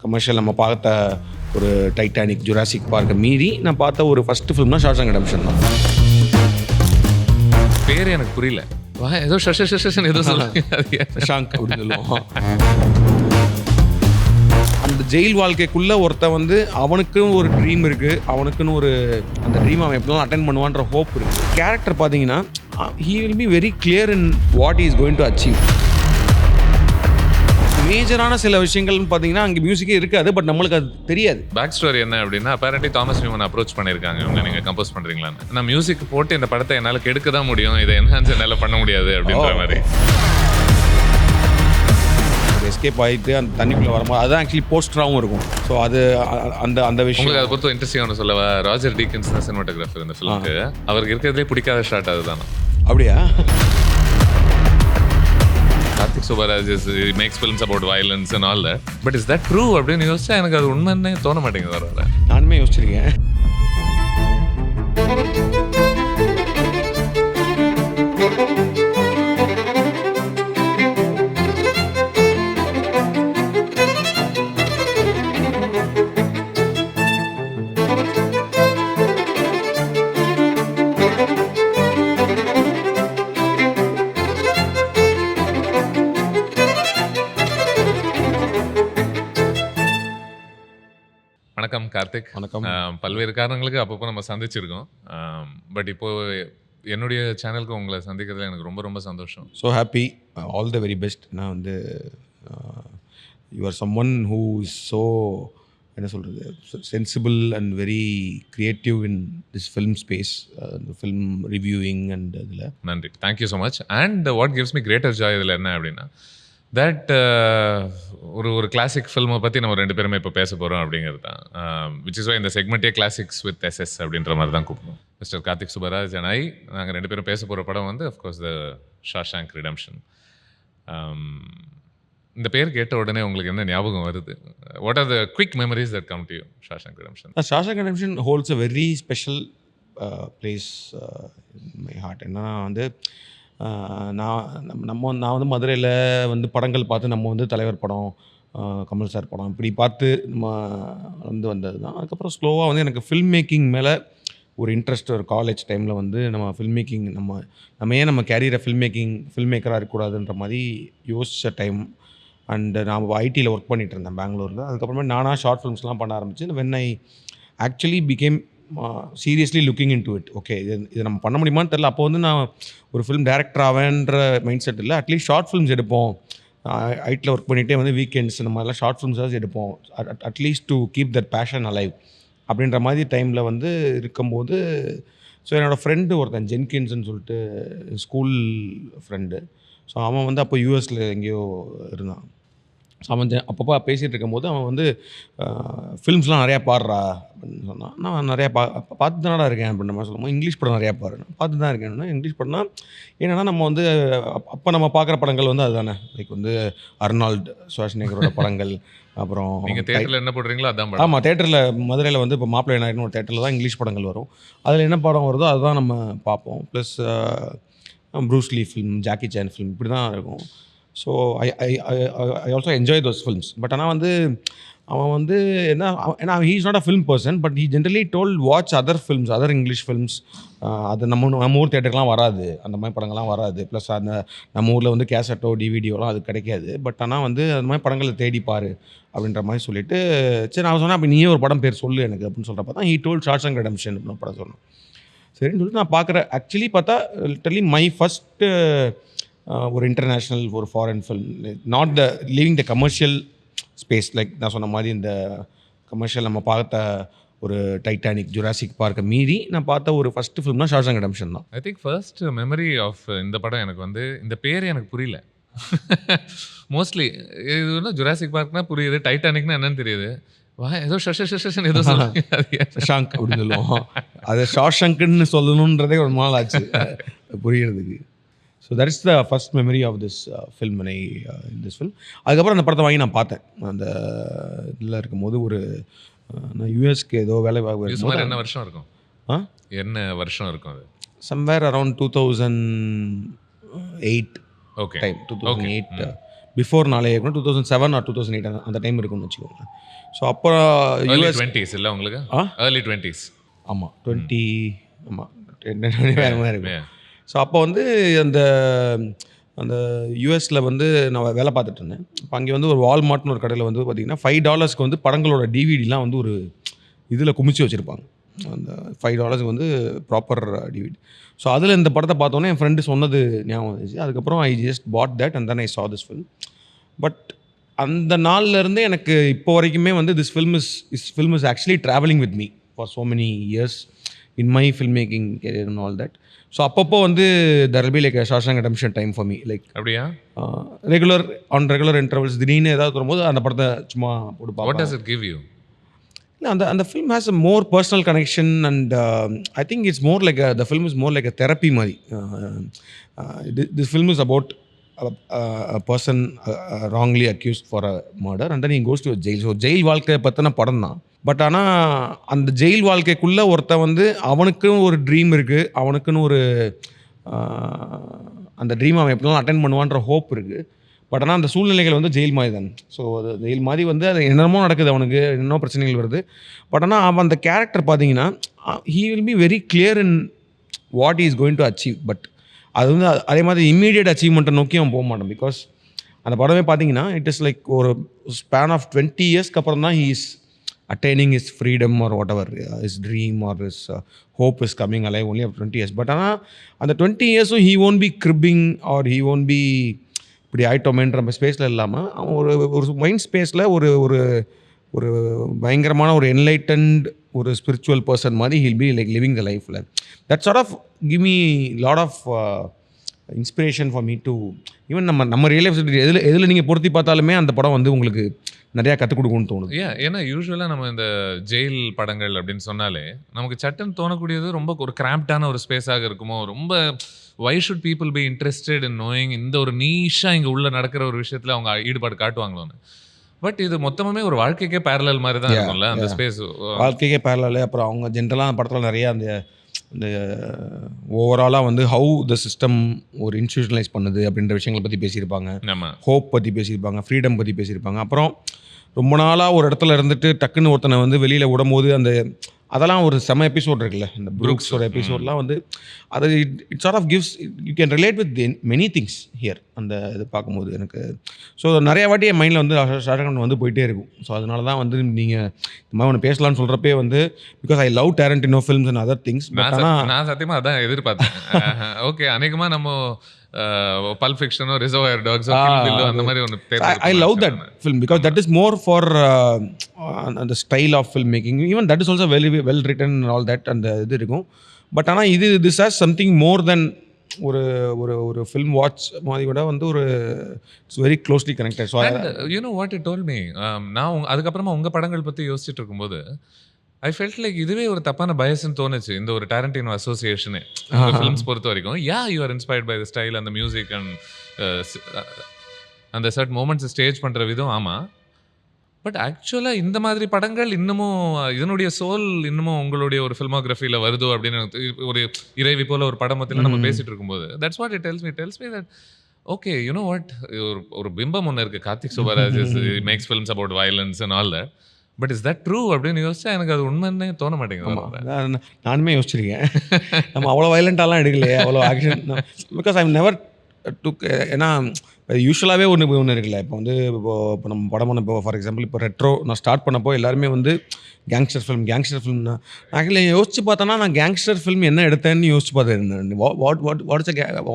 Commercial நம்ம பார்த்த ஒரு டைட்டானிக், ஜுராசிக் பார்க்க மீறி நான் பார்த்த ஒரு ஃபஸ்ட்டு ஃபிலிம்னா ஷாஷாங்க் ரிடெம்ப்ஷன் தான். பேர் எனக்கு புரியல. ஏதோ ஏதோ சொல்லுங்க. ஷாங்க் அப்படின்னு சொல்லுவோம். அந்த ஜெயில் வாழ்க்கைக்குள்ளே ஒருத்தன் வந்து அவனுக்குன்னு ஒரு ட்ரீம் இருக்குது, அவனுக்குன்னு ஒரு அந்த ட்ரீம் அவன் எப்படிலாம் அட்டென்ட் பண்ணுவான்ற ஹோப் இருக்குது. கேரக்டர் பார்த்தீங்கன்னா he will be very clear in what he is going to achieve. மேஜரான சில விஷயங்கள்னு பார்த்தீங்கன்னா அங்கே மியூசிக்கே இருக்காது, பட் நம்மளுக்கு அது தெரியாது. பேக் ஸ்டோரி என்ன அப்படின்னா, அப்பேரண்ட்லி தாமஸ் நியூமன் அப்ரோச் பண்ணியிருக்காங்க, இவங்க நீங்கள் கம்போஸ் பண்ணுறீங்களான்னு. நான் மியூசிக் போட்டு இந்த படத்தை என்னால் கெடுக்க தான் முடியும், இதை என்ஹான்ஸ் என்னால் பண்ண முடியாது அப்படின்ற மாதிரி. எஸ்கேப் ஆகிட்டு அந்த தண்ணிக்குள்ளே வரும்போது அதுதான் ஆக்சுவலி போஸ்டராகவும் இருக்கும். ஸோ அது அந்த அந்த விஷயம் உங்களுக்கு அதை பொறுத்த இன்ட்ரெஸ்டிங் ஒன்று சொல்லவா? ராஜர் டீக்கன்ஸ் தான் சினிமாட்டோகிராஃபர் இந்த ஃபிலிமுக்கு. அவருக்கு இருக்கிறதுலே பிடிக்காத ஷாட் அதுதான். அப்படியா? Karthik Subbaraj makes films about violence and all that, but is that true அப்படின்னு யோசிச்சா எனக்கு அது உண்மைன்னே தோண மாட்டேங்குது. வர நானுமே யோசிச்சிருக்கேன். வணக்கம் கார்த்திக். வணக்கம். பல்வேறு காரணங்களுக்கு அப்பப்போ நம்ம சந்திச்சிருக்கோம். பட் இப்போ என்னுடைய சேனலுக்கு உங்களை சந்திக்கிறதுல எனக்கு ரொம்ப ரொம்ப சந்தோஷம். So happy, all the very best. நான் வந்து you are someone who is so என்ன சொல்கிறது, sensible and very creative in this film space, film reviewing and இதில். நன்றி, thank you so much. And what gives me greater joy இதில் என்ன அப்படின்னா, that ஒரு கிளாசிக் ஃபில்மை பற்றி நம்ம ரெண்டு பேருமே இப்போ பேச போகிறோம் அப்படிங்கிறது தான். விச் இஸ் வை இந்த செக்மெண்ட்டே கிளாசிக்ஸ் வித் எஸ்எஸ் அப்படின்ற மாதிரி தான் கூப்பிடுவோம். மிஸ்டர் கார்த்திக் சுப்பராஜ் அண்ட் நாங்கள் ரெண்டு பேரும் பேச போகிற படம் வந்து அஃப்கோர்ஸ் த ஷாஷாங்க் ரிடெம்ப்ஷன். இந்த பேர் கேட்ட உடனே உங்களுக்கு என்ன ஞாபகம் வருது? What are the quick memories that come to you Shawshank Redemption? Shawshank Redemption holds a very special place in my heart. என்னன்னா வந்து நான் வந்து மதுரையில் வந்து படங்கள் பார்த்து நம்ம வந்து தலைவர் படம், கமல் சார் படம் இப்படி பார்த்து நம்ம வந்தது தான். அதுக்கப்புறம் ஸ்லோவாக வந்து எனக்கு ஃபில்ம் மேக்கிங் மேலே ஒரு இன்ட்ரெஸ்ட். ஒரு காலேஜ் டைமில் வந்து நம்ம ஃபில்ம் மேக்கிங் நம்ம ஏன் நம்ம கேரியரை ஃபில்ம் மேக்கராக இருக்கக்கூடாதுன்ற மாதிரி யோசித்த டைம். அண்டு நான் ஐடியில் ஒர்க் பண்ணிகிட்டு இருந்தேன் பெங்களூரில். அதுக்கப்புறமே நானாக ஷார்ட் ஃபிலிம்ஸ்லாம் பண்ண ஆரம்பிச்சு when I actually became seriously looking in to it. Okay, இது நம்ம பண்ண முடியுமான்னு தெரில. அப்போ வந்து நான் ஒரு ஃபிலிம் டைரக்டர் ஆவேன்ற மைண்ட் செட் இல்லை. அட்லீஸ்ட் ஷார்ட் ஃபிலிம்ஸ் எடுப்போம். ஐடியில் ஒர்க் பண்ணிகிட்டே வந்து வீக்கெண்ட்ஸ் இந்த மாதிரிலாம் ஷார்ட் ஃபிலிம்ஸாக எடுப்போம், at least to keep that fashion alive அப்படின்ற மாதிரி டைமில் வந்து இருக்கும்போது, ஸோ என்னோடய ஃப்ரெண்டு ஒருத்தன் ஜென்கின்ஸ்ன்னு சொல்லிட்டு ஸ்கூல் ஃப்ரெண்டு. ஸோ அவன் வந்து அப்போ யூஎஸில் எங்கேயோ இருந்தான். ஸோ அவன் அப்பப்போ பேசிகிட்டு இருக்கும்போது அவன் வந்து ஃபிலிம்ஸ்லாம் நிறையா பாடுறா அப்படின்னு சொன்னான். நான் நிறையா பார்த்து தானடா இருக்கேன் அப்படின்ற மாதிரி சொல்லுவோம். இங்கிலீஷ் படம் நிறையா பாரு, பார்த்து தான் இருக்கேன்னா. இங்கிலீஷ் படம்னா என்னென்னா நம்ம வந்து அப்போ நம்ம பார்க்குற படங்கள் வந்து அதுதானே, லைக் வந்து அர்னால்டு ஷ்வார்ஸ்நெகரோட படங்கள். அப்புறம் நீங்கள் தேட்டரில் என்ன போடுறீங்களோ அதான். ஆமாம், தேட்டரில் மதுரையில் வந்து இப்போ மாப்பிள்ளை நாயுடுன்னு ஒரு தேட்டரில் தான் இங்கிலீஷ் படங்கள் வரும். அதில் என்ன படம் வருதோ அதுதான் நம்ம பார்ப்போம். Plus Bruce Lee film, Jackie Chan film இப்படி தான் இருக்கும். So I also enjoy those films. But ஆனால் வந்து அவன் வந்து ஏன்னா he is not a film person, but he generally told watch other films, other English films. அது நம்ம ஊர் தேட்டருக்குலாம் வராது, அந்த மாதிரி படங்கள்லாம் வராது. ப்ளஸ் அந்த நம்ம ஊரில் வந்து கேசட்டோ டிவிடியோலாம் அது கிடைக்காது. பட் ஆனால் வந்து அந்த மாதிரி படங்களை தேடிப்பார் அப்படின்ற மாதிரி சொல்லிவிட்டு, சரி நான் சொன்னேன் அப்போ நீயே ஒரு படம் பேர் சொல்லு எனக்கு அப்படின்னு சொல்கிறப்ப தான் ஹீ டோல்ட் ஷாஷாங்க் ரிடெம்ப்ஷன் அப்படின்னு படம் சொன்னேன். சரின்னு சொல்லிட்டு நான் பார்க்குறேன். ஆக்சுவலி பார்த்தா லிட்டரலி மை ஃபஸ்ட்டு ஒரு இன்டர்நேஷ்னல் ஒரு foreign film, not the leaving the commercial space. Like நான் சொன்ன மாதிரி இந்த கமர்ஷியல் நம்ம பார்த்த ஒரு டைட்டானிக், ஜுராசிக் பார்க்க மீறி நான் பார்த்த ஒரு ஃபஸ்ட்டு ஃபிலிம்னா ஷாஷாங்க் ரிடெம்ப்ஷன் தான். I think first memory of இந்த படம் எனக்கு வந்து இந்த பேர் எனக்கு புரியல. மோஸ்ட்லி இது வந்து ஜுராசிக் பார்க்னா புரியுது, டைட்டானிக்னா என்னன்னு தெரியுது. ஏதோ ஏதோ ஷாங்க் அப்படின்னு சொல்லுவோம். அதை ஷாஷாங்க்னு சொல்லணுன்றதே ஒரு நாள் ஆச்சு புரியறதுக்கு. So that is the first memory of this film in this film. அதுக்கப்புறம் அந்த படத்தை வாங்கி நான் பார்த்தேன். அந்த இதில் இருக்கும்போது ஒரு நான் யூஎஸ்க்கு ஏதோ வேலை என்ன வருஷம் இருக்கும்? என்ன வருஷம் இருக்கும் அது? Somewhere around 2008 okay time, 2008 before நாளே இருக்கணும் 2007 ஆர் 2008 அந்த டைம் இருக்கும்னு வச்சுக்கோங்க. ஸோ அப்போ early யூஎஸ் 20s இல்ல உங்களுக்கு? early 20s. ஆமாம் 20 ஆமாம் வேறு மாதிரி இருக்கும். Yeah. ஸோ அப்போ வந்து அந்த அந்த யூஎஸில் வந்து நான் வேலை பார்த்துட்டு இருந்தேன். அப்போ அங்கே வந்து ஒரு வால்மார்ட்னு ஒரு கடையில் வந்து பார்த்திங்கன்னா $5 வந்து படங்களோட டிவிடிலாம் வந்து ஒரு இதில் குமிச்சு வச்சுருப்பாங்க. அந்த $5 வந்து ப்ராப்பர் டிவிடி. ஸோ அதில் இந்த படத்தை பார்த்தோன்னே என் ஃப்ரெண்டு சொன்னது ஞாபகம் வந்துச்சு. அதுக்கப்புறம் I just bought that and then I saw this film. But அந்த நாள்லேருந்து எனக்கு இப்போ வரைக்குமே வந்து this film is actually travelling with me for so many years in my film making career and all that. So அப்பப்போ வந்து there will be like a Shawshank Redemption time for me like அப்படியா? Regular intervals திடீர்னு ஏதாவது வரும்போது அந்த படத்தை சும்மா போட்டு What பார்ப்பேன். does it give you? அந்த film has a more personal connection and I think it's more like the film is more like a therapy மாதிரி. This film is about a person wrongly accused for a murder and then he goes to a jail. So jail வாழ்க்கையை பற்றின படம் தான். But ஆனால் அந்த jail வாழ்க்கைக்குள்ளே ஒருத்தன் வந்து அவனுக்குன்னு ஒரு ட்ரீம் இருக்குது, அவனுக்குன்னு ஒரு அந்த ட்ரீம் அவன் எப்படிலாம் அட்டென்ட் பண்ணுவான்ற ஹோப் இருக்குது. பட் ஆனால் அந்த சூழ்நிலைகள் வந்து ஜெயில் மாதிரி தான். ஸோ அது ஜெயில் மாதிரி வந்து அது என்னென்னமோ நடக்குது, அவனுக்கு என்னென்னமோ பிரச்சனைகள் வருது. பட் ஆனால் அவன் அந்த கேரக்டர் பார்த்தீங்கன்னா he will be very clear in what he is going to achieve. But அது வந்து அதே மாதிரி இம்மீடியட் அச்சீவ்மெண்ட்டை நோக்கி அவன் போக மாட்டான். பிகாஸ் அந்த படமே பார்த்தீங்கன்னா இட் இஸ் லைக் ஒரு ஸ்பேன் ஆஃப் 20 இயர்ஸ்க்கு அப்புறம் தான் he is attaining his freedom or whatever, his dream or his hope is coming alive only after 20 years. But ஆனால் அந்த 20 இயர்ஸும் he won't be cribbing or he won't be இப்படி ஆயிட்டோமேன்ற ஸ்பேஸில் இல்லாமல் அவன் ஒரு மைண்ட் ஸ்பேஸில் ஒரு ஒரு ஒரு பயங்கரமான ஒரு என்லைட்டன்ட் ஒரு ஸ்பிரிச்சுவல் பர்சன் மாதிரி he'll be like living the லைஃப்பில். That sort of give me lot of inspiration for me to even நம்ம ரியல் லைஃப் எதில் நீங்கள் பொருத்தி பார்த்தாலுமே அந்த படம் வந்து உங்களுக்கு நிறையா கற்றுக் கொடுக்கும்னு தோணுது. ஏன்னா யூஸ்வலாக நம்ம இந்த ஜெயில் படங்கள் அப்படின்னு சொன்னாலே நமக்கு சட்டுன்னு தோணக்கூடியது ரொம்ப ஒரு கிராம்ப்டான ஒரு ஸ்பேஸாக இருக்குமோ, ரொம்ப why should people be interested in knowing இந்த ஒரு நீஷாக இங்கே உள்ள நடக்கிற ஒரு விஷயத்தில் அவங்க ஈடுபாடு காட்டுவாங்களோன்னு. பட் இது மொத்தமே ஒரு வாழ்க்கைக்கே பேரலல் மாதிரி தான் இருக்கும்ல அந்த ஸ்பேஸ். வாழ்க்கைக்கே பேரலல். அப்புறம் அவங்க ஜென்ரலாக அந்த படத்தில் நிறையா அந்த ஓவராலாக வந்து ஹவு த சிஸ்டம் ஒரு இன்ஸ்டியூஷனலைஸ் பண்ணுது அப்படின்ற விஷயங்களை பற்றி பேசியிருப்பாங்க, ஹோப் பற்றி பேசியிருப்பாங்க, ஃப்ரீடம் பற்றி பேசியிருப்பாங்க. அப்புறம் ரொம்ப நாளாக ஒரு இடத்துல இருந்துட்டு டக்குன்னு ஒருத்தனை வந்து வெளியில் விடும்போது அதெல்லாம் ஒரு செம எபிசோட் இருக்குல்ல, இந்த ப்ரூக்ஸோட எபிசோட்லாம் வந்து அது it sort of gives you can relate with many things here அந்த இது பார்க்கும்போது எனக்கு. ஸோ நிறையா வாட்டி என் மைண்டில் வந்து ஷாருக்கான் வந்து போயிட்டே இருக்கும். ஸோ அதனால தான் வந்து நீங்கள் இந்த மாதிரி ஒன்று பேசலான்னு சொல்கிறப்பே வந்து because I love Tarantino films and other things. But ஆனால் நான் சத்தியமாக அதான் எதிர்பார்த்தேன். ஓகே, அநேகமாக நம்ம பல்ப் ஃபிக்ஷனோ ரிசர்வாயர் டாக்ஸோ அந்த மாதிரி ஒன்று I love that film because that is more for the style of filmmaking. Even that is also very well written and all that and இது இருக்கும். பட் ஆனால் this has something more than ஒரு ஒரு ஒரு film watch மாதிரி கூட வந்து ஒரு it's very closely connected. So you know what it told me, நான் அதுக்கப்புறமா உங்கள் படங்கள் பற்றி யோசிச்சுட்டு இருக்கும்போது ஐ ஃபெல்ட் லைக் இதுவே ஒரு தப்பான பயஸ்ன்னு தோணுச்சு இந்த ஒரு டாரண்டினோ அசோசியேஷனே ஃபிலிம்ஸ் பொறுத்த வரைக்கும். You are inspired by the style அந்த மியூசிக் அண்ட் அந்த சர்ட் மூமெண்ட்ஸ் ஸ்டேஜ் பண்ணுற விதம். ஆமாம், பட் ஆக்சுவலாக இந்த மாதிரி படங்கள் இன்னமும் இதனுடைய சோல் இன்னமும் உங்களுடைய ஒரு ஃபில்மோகிராஃபியில் வருதோ அப்படின்னு ஒரு இறைவி போல ஒரு படம் பற்றிலாம் நம்ம பேசிகிட்டு இருக்கும்போது that's what it tells me that okay you know what ஒரு பிம்பம் ஒன்று இருக்குது, Karthik Subbaraj makes films about violence and all that. But is that true அப்படின்னு யோசிச்சா எனக்கு அது உண்மைன்னே தோண மாட்டேங்குது. நானுமே யோசிச்சிருக்கேன், நம்ம அவ்வளோ வயலண்ட்டாலாம் எடுக்கலையே, அவ்வளோ ஆக்ஷன். பிகாஸ் ஐ நெவர் டுக். ஏன்னா யூஸ்வலாகவே ஒன்று இருக்குல்ல. இப்போ வந்து இப்போ நம்ம படம் பண்ண இப்போ ஃபார் எக்ஸாம்பிள் இப்போ ரெட்ரோ நான் ஸ்டார்ட் பண்ணப்போ எல்லாருமே வந்து கேங்ஸ்டர் ஃபிலிம் நான் ஆக்சுவலி யோசிச்சு பார்த்தோன்னா நான் கேங்ஸ்டர் ஃபிலிம் என்ன எடுத்தேன்னு யோசிச்சு பார்த்தேன்.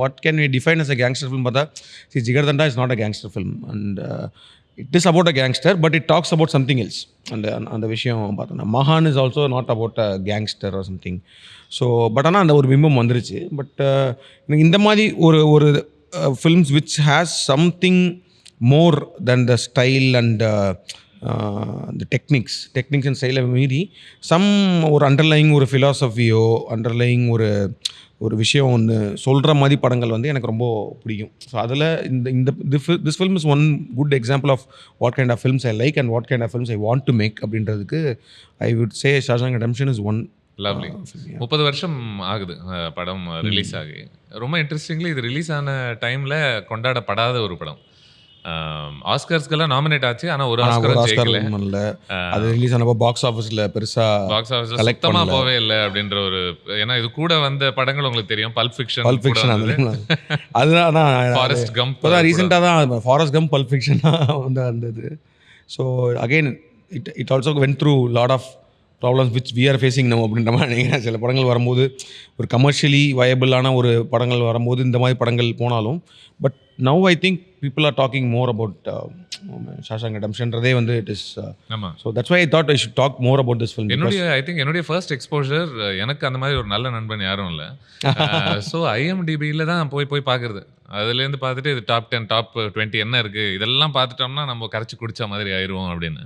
What can we define as a gangster film பார்த்தா Jigarthanda is not a gangster film and it is about a gangster but it talks about something else. அந்த விஷயம் பார்த்தோன்னா மகான் is also not about a gangster or something. So but ஆனால் அந்த ஒரு பிம்பம் வந்துருச்சு. பட் எனக்கு இந்த மாதிரி ஒரு films which has something more than the style and the techniques and style மீறி some ஒரு underlying ஒரு philosophy-யோ underlying ஒரு விஷயம் ஒன்று சொல்கிற மாதிரி படங்கள் வந்து எனக்கு ரொம்ப பிடிக்கும். ஸோ அதில் this film is one good example of what kind of films I like and what kind of films I want to make அப்படின்றதுக்கு I would say Shawshank Redemption is one. Lovely. 30 வருஷம் ஆகுது படம் release ஆகி. ரொம்ப interestingly இது release ஆன டைமில் கொண்டாடப்படாத ஒரு படம். ஆஸ்கர்ஸ்க்கெல்லாம் நாமினேட் ஆச்சு, ஆனால் ஒரு ஒரு ஆஸ்கரும் ஆஸ்கார் ஜெயிக்கல. பண்ணல. அது ரிலீஸ் ஆனப்போ பாக்ஸ் ஆஃபீஸில் பெருசாக பாக்ஸ் ஆஃபீஸில் கலெக்ட் சுத்தமாக பண்ணல. போவே இல்லை அப்படின்ற ஒரு, ஏன்னா இது கூட வந்த படங்கள் உங்களுக்கு தெரியும், பல்ப் ஃபிக்ஷன், பல்ப் ஃபிக்ஷன் அதுதான் ஃபாரஸ்ட் கம்ப். இப்போ தான் ரீசெண்டாக தான் ஃபாரஸ்ட் கம் பல்ப் ஃபிக்ஷனாக வந்து வந்தது. So again it also went through lot of problems which we are facing நம்ம அப்படின்ற மாதிரி நினைக்கிறேன். சில படங்கள் வரும்போது ஒரு கமர்ஷியலி வயபிளான ஒரு படங்கள் வரும்போது இந்த மாதிரி படங்கள் போனாலும், but now I think people are talking more about Shawshank ரெடெம்ப்ஷன்றதே வந்து இட் இஸ். ஆமாம், so that's why I thought I should talk more about this film. என்னுடைய ஃபர்ஸ்ட் எக்ஸ்போஷர், எனக்கு அந்த மாதிரி ஒரு நல்ல நண்பன் யாரும் இல்லை. ஸோ IMDbல தான் போய் பார்க்குறது. அதுலேருந்து பார்த்துட்டு இது டாப் 10 டாப் 20 என்ன இருக்குது இதெல்லாம் பார்த்துட்டோம்னா நம்ம கரைச்சி குடிச்ச மாதிரி ஆயிடுவோம் அப்படின்னு.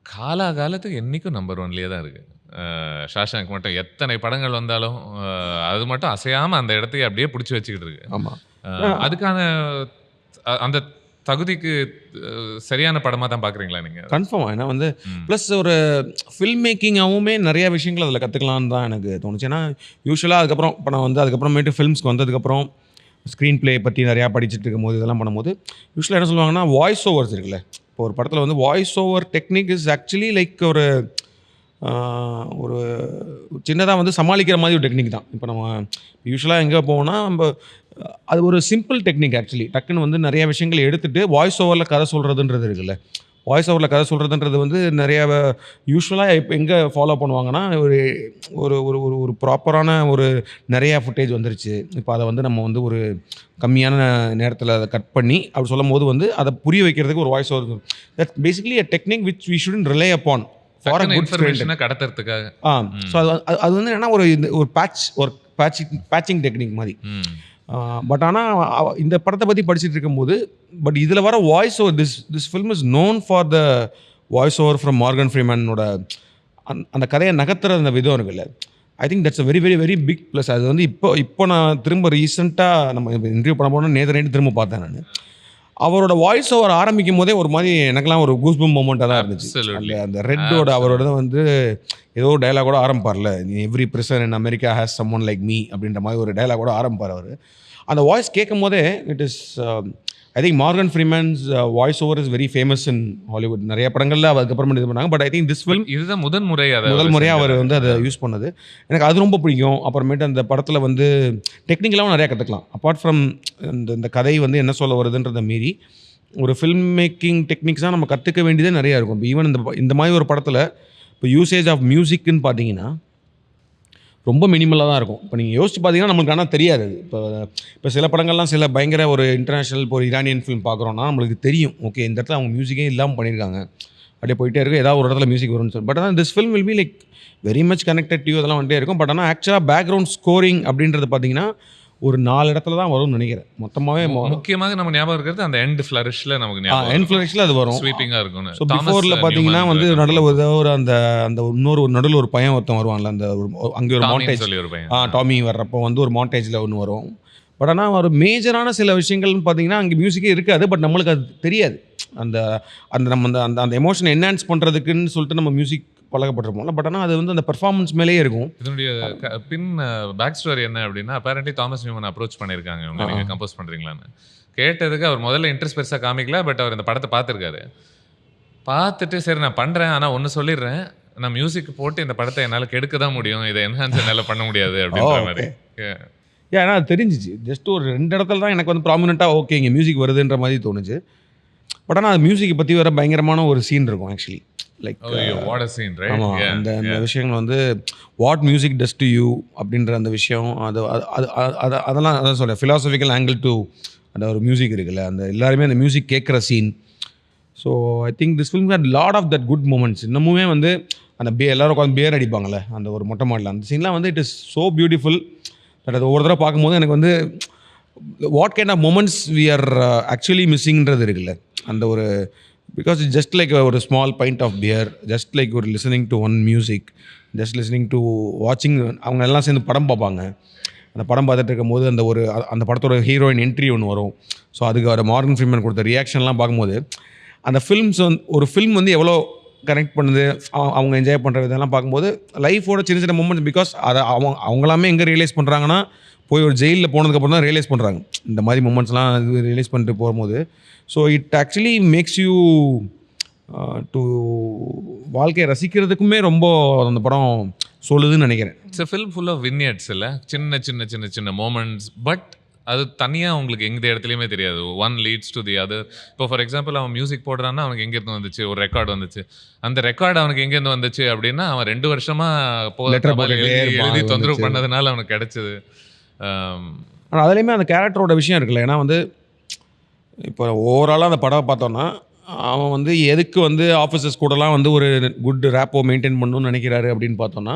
காலத்துக்கு என்றைக்கும் நம்பர் 1லேயே தான் இருக்குது ஷாஷாங்க் மட்டும். எத்தனை படங்கள் வந்தாலும் அது மட்டும் அசையாமல் அந்த இடத்தையே அப்படியே பிடிச்சி வச்சுக்கிட்டு இருக்கு. ஆமாம், அதுக்கான அந்த தகுதிக்கு சரியான படமாக தான் பார்க்குறீங்களா நீங்கள்? கன்ஃபார்ம். ஏன்னா வந்து ப்ளஸ் ஒரு ஃபில்ம் மேக்கிங்காகவுமே நிறைய விஷயங்கள் அதில் கற்றுக்கலான்னு தான் எனக்கு தோணுச்சு. ஏன்னா யூஸ்வலாக அதுக்கப்புறம் இப்போ நான் வந்து அதுக்கப்புறமேட்டு ஃபில்ம்ஸ்க்கு வந்ததுக்கப்புறம் ஸ்க்ரீன் ப்ளே பற்றி நிறையா படிச்சுட்டு இருக்கும்போது இதெல்லாம் பண்ணும்போது யூஸ்வலாக என்ன சொல்லுவாங்கன்னா வாய்ஸ் ஓவர்ஸ் இருக்குல்ல. இப்போ ஒரு படத்தில் வந்து voice over technique is actually like ஒரு சின்னதாக வந்து சமாளிக்கிற மாதிரி ஒரு டெக்னிக் தான். இப்போ நம்ம யூஸ்வலாக எங்கே போவோம்னா நம்ம அது ஒரு சிம்பிள் டெக்னிக் ஆக்சுவலி. டக்குன்னு வந்து நிறைய விஷயங்கள் எடுத்துகிட்டு வாய்ஸ் ஓவரில் கதை சொல்கிறதுன்றது இருக்குல்ல. வாய்ஸ் ஓவரில் கதை சொல்கிறதுன்றது வந்து நிறையா யூஸ்வலாக இப்போ எங்கே ஃபாலோ பண்ணுவாங்கன்னா ஒரு ஒரு ஒரு ஒரு ஒரு ப்ராப்பரான ஒரு நிறையா ஃபுட்டேஜ் வந்துருச்சு, இப்போ அதை வந்து நம்ம வந்து ஒரு கம்மியான நேரத்தில் அதை கட் பண்ணி அப்படி சொல்லும் போது வந்து அதை புரிய வைக்கிறதுக்கு ஒரு voice over. That basically a technique which we shouldn't rely upon for a good இன்ஃபர்மேஷனை கடத்துறதுக்காக. ஸோ அது வந்து என்னன்னா ஒரு பேட்சிங் டெக்னிக் மாதிரி. பட் ஆனால் இந்த படத்தை பற்றி படிச்சுட்டு இருக்கும்போது பட் இதில் வர voice over this film is known for the voice over from Morgan ஃப்ரீமனோட அந்த கதையை நகர்த்துற அந்த விதம் இருக்குல்ல. I think that's a very very very big plus. அது வந்து இப்போ நான் திரும்ப ரீசெண்டாக நம்ம இன்டர்வியூ பண்ண போனால் நேற்று திரும்ப பார்த்தேன் நான். அவரோட வாய்ஸ் ஓவர் ஆரம்பிக்கும் போதே ஒரு மாதிரி எனக்கெல்லாம் ஒரு கூஸ்பம் மூமெண்ட்டாக தான் இருந்துச்சு. அந்த ரெட்டோட அவரோட வந்து ஏதோ டைலாகோட ஆரம்பிப்பார்ல, every prison in America has someone like me அப்படின்ற மாதிரி ஒரு டைலாகோட ஆரம்பிப்பார் அவர். அந்த வாய்ஸ் கேட்கும் போதே it is I think Morgan Freeman's voice over is very famous in Hollywood. நிறைய படங்களில் அதுக்கப்புறமா இது பண்ணாங்க. But I think this film இதுதான் முதல் முறையாக அவர் வந்து அதை யூஸ் பண்ணது. எனக்கு அது ரொம்ப பிடிக்கும். அப்புறமேட்டு அந்த படத்தில் வந்து டெக்னிக்கலாகவும் நிறையா கற்றுக்கலாம். அப்பார்ட் ஃப்ரம் இந்த கதை வந்து என்ன சொல்ல வருதுன்றதை மீறி ஒரு ஃபில்ம் மேக்கிங் டெக்னிக்ஸாக நம்ம கற்றுக்க வேண்டியதே நிறையா இருக்கும். இப்போ ஈவன் இந்த மாதிரி ஒரு படத்தில் இப்போ யூசேஜ் ஆஃப் மியூசிக்னு பார்த்தீங்கன்னா ரொம்ப மினிமலாக தான் இருக்கும். இப்போ நீங்கள் யோசிச்சு பார்த்தீங்கன்னா நம்மளுக்கு ஆனால் தெரியாது. இப்போ சில படங்கள்லாம் சில பயங்கர ஒரு இன்டர்நேஷ்னல் இப்போ ஒரு இரானியன் ஃபிலிம் பார்க்குறோன்னா நம்மளுக்கு தெரியும், ஓகே இந்த இடத்துல அவங்க மியூசிக்கே இல்லாமல் பண்ணியிருக்காங்க, அப்படியே போயிட்டே இருக்கும், ஏதாவது ஒரு இடத்துல மியூசிக் வரும்னு சொல்லி. பட் ஆனால் this film will be like very much connected to அதெல்லாம் வந்துட்டே இருக்கும். பட் ஆனால் ஆக்சுவலாக பேக்ரவுண்ட் ஸ்கோரிங் அப்படின்றது பார்த்தீங்கன்னா ஒரு 4 இடத்துல தான் வரும்னு நினைக்கிறேன். மொத்தமாகவே முக்கியமாக நம்ம ஞாபகம் இருக்கிறது அந்த எண்ட் ஃப்ளரிஷ்ல நமக்கு ஞாபகம். எண்ட் ஃப்ளரிஷ்ல அது வரும், ஸ்வீப்பிங்காக இருக்கும். ஸோ பிஃபோரில் பார்த்தீங்கன்னா வந்து நடுவில் ஒரு அந்த இன்னொரு நடுவில் ஒரு பையன் ஒருத்தன் வருவான்ல, அந்த அங்கே ஒரு மாண்டேஜ் டாமி வர்றப்போ வந்து ஒரு மாண்டேஜில் ஒன்று வரும். பட் ஆனால் ஒரு மேஜரான சில விஷயங்கள்னு பார்த்தீங்கன்னா அங்கே மியூசிக்கே இருக்காது. பட் நம்மளுக்கு அது தெரியாது. அந்த அந்த நம்ம அந்த அந்த எமோஷனை என்ஹான்ஸ் பண்ணுறதுக்குன்னு சொல்லிட்டு நம்ம மியூசிக் பழகப்பட்டிருப்போம்ல. பட் ஆனால் அது வந்து அந்த பெர்ஃபார்மன்ஸ் மேலேயே இருக்கும். இதனுடைய பின் பேக் ஸ்டோரி என்ன அப்படின்னா, அப்பேரண்ட்லி தாமஸ் நியூமன் அப்ரோச் பண்ணியிருக்காங்க, நீங்கள் கம்போஸ் பண்ணுறீங்களான்னு கேட்டதுக்கு அவர் முதல்ல இன்ட்ரெஸ்ட் பெருசாக காமிக்கல. பட் அவர் இந்த படத்தை பார்த்துருக்காரு. பார்த்துட்டு சரி நான் பண்ணுறேன், ஆனால் ஒன்று சொல்லிடுறேன், நான் மியூசிக் போட்டு இந்த படத்தை என்னால் கெடுக்க தான் முடியும், இதை என்ஹான்ஸ் என்னால் பண்ண முடியாது அப்படின்ற மாதிரி. ஏன்னா அது தெரிஞ்சிச்சு. ஜஸ்ட் ஒரு 2 இடத்துல தான் எனக்கு வந்து ப்ராமினெண்ட்டாக ஓகே இங்கே மியூசிக் வருதுன்ற மாதிரி தோணுச்சு. பட் ஆனால் அது மியூசிக்கை பற்றி வர பயங்கரமான ஒரு சீன் இருக்கும் ஆக்சுவலி. லைக் ஆமாம், அந்த விஷயங்கள் வந்து what music does to you அப்படின்ற அந்த விஷயம், அதெல்லாம் அதான் சொல்கிறேன், ஃபிலாசபிக்கல் ஆங்கிள் டு அந்த ஒரு மியூசிக் இருக்குல்ல, அந்த எல்லாருமே அந்த மியூசிக் கேட்குற scene. So I think this film had lot of that good moments. இன்னமுமே வந்து அந்த எல்லோரும் உட்காந்து பேர் அடிப்பாங்கள்ல அந்த ஒரு மொட்டை மாடல, அந்த சீன்லாம் வந்து it is so beautiful that அது ஒவ்வொரு தடவை பார்க்கும்போது எனக்கு வந்து what kind of moments we are actually மிஸ்ஸிங்கிறது இருக்குல்ல, அந்த ஒரு பிகாஸ் இட்ஸ் ஜஸ்ட் லைக் ஒரு small pint of beer, just like ஒரு listening to one music, just listening to வாட்சிங். அவங்க எல்லாம் சேர்ந்து படம் பார்ப்பாங்க. அந்த படம் பார்த்துட்டு இருக்கும்போது அந்த படத்தோட ஹீரோயின் என்ட்ரி ஒன்று வரும். ஸோ அதுக்கு அவர் மார்கன் ஃப்ரீமன் கொடுத்த ரியாக்ஷன்லாம் பார்க்கும்போது அந்த ஃபில்ம்ஸ் வந்து ஒரு ஃபில்ம் வந்து எவ்வளோ கனெக்ட் பண்ணுது, அவங்க என்ஜாய் பண்ணுற இதெல்லாம் பார்க்கும்போது லைஃபோட சின்ன சின்ன மூமெண்ட்ஸ். பிகாஸ் அதை அவங்களாமே எங்கே ரியலைஸ் பண்ணுறாங்கன்னா போய் ஒரு ஜெயிலில் போனதுக்கப்புறம் தான் ரியலைஸ் பண்ணுறாங்க இந்த மாதிரி மூமெண்ட்ஸ்லாம் இது ரியலைஸ் பண்ணிட்டு போகும்போது. So it actually makes you to வாழ்க்கையை ரசிக்கிறதுக்குமே ரொம்ப அந்த படம் சொல்லுதுன்னு நினைக்கிறேன். It's a film full of vignettes இல்லை, சின்ன சின்ன சின்ன சின்ன மூமெண்ட்ஸ். பட் அது தனியாக உங்களுக்கு எந்த இடத்துலையுமே தெரியாது. One leads to the other. இப்போ ஃபார் எக்ஸாம்பிள் அவன் மியூசிக் போடுறான்னா அவனுக்கு எங்கேருந்து வந்துச்சு, ஒரு ரெக்கார்டு வந்துச்சு. அந்த ரெக்கார்டு அவனுக்கு எங்கேருந்து வந்துச்சு அப்படின்னா அவன் 2 வருஷமாக எழுதி தொந்தரவு பண்ணதுனால அவனுக்கு கிடைச்சது. ஆனால் அதுலேயுமே அந்த கேரக்டரோட விஷயம் இருக்குல்ல. ஏன்னா வந்து இப்போ ஓவராலாக அந்த படம் பார்த்தோன்னா அவன் வந்து எதுக்கு வந்து ஆஃபீஸர்ஸ் கூடலாம் வந்து ஒரு குட் ரேப்போ மெயின்டைன் பண்ணணும்னு நினைக்கிறாரு அப்படின்னு பார்த்தோன்னா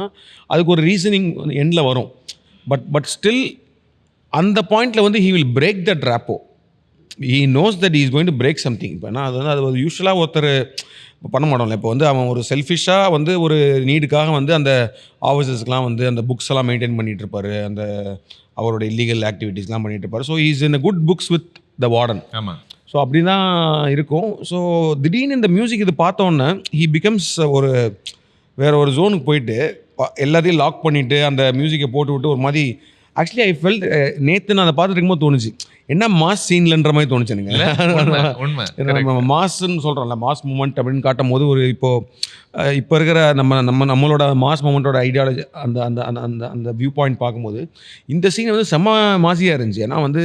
அதுக்கு ஒரு ரீசனிங் எண்டில் வரும். பட் ஸ்டில் அந்த பாயிண்டில் வந்து he will break that rapport. He knows that he is going to break something. இப்போ ஏன்னா அது வந்து அது யூஸ்வலாக ஒருத்தர் இப்போ பண்ண மாட்டோம்ல. இப்போ வந்து அவன் ஒரு செல்ஃபிஷாக வந்து ஒரு நீடுக்காக வந்து அந்த ஆஃபீஸர்ஸ்க்கெலாம் வந்து அந்த புக்ஸ் எல்லாம் மெயின்டைன் பண்ணிகிட்டு இருப்பார், அந்த அவரோட இல்லீகல் ஆக்டிவிட்டீஸ்லாம் பண்ணிகிட்டு இருப்பார். So is in a good books with the warden. ஆமாம். ஸோ அப்படி தான் இருக்கும். ஸோ திடீர்னு இந்த மியூசிக் இது பார்த்தோன்னே ஹீ பிகம்ஸ் ஒரு வேறு ஒரு ஜோனுக்கு போயிட்டு எல்லாத்தையும் லாக் பண்ணிவிட்டு அந்த மியூசிக்கை போட்டு விட்டு ஒரு மாதிரி ஆக்சுவலி ஐ ஃபெல்ட் நேற்று நான் அதை பார்த்துட்டு இருக்கும்போது தோணுச்சு என்ன மாஸ் சீன்லன்ற மாதிரி தோணுச்சு எனக்கு. மாஸ்ன்னு சொல்கிறோம்ல, மாஸ் மூமெண்ட் அப்படின்னு காட்டும் போது ஒரு இப்போ இருக்கிற நம்மளோட மாஸ் மூமெண்ட்டோட ஐடியாலஜி அந்த அந்த அந்த அந்த அந்த வியூ பாயிண்ட் பார்க்கும்போது இந்த சீன் வந்து செம்ம மாசியாக இருந்துச்சு. ஏன்னா வந்து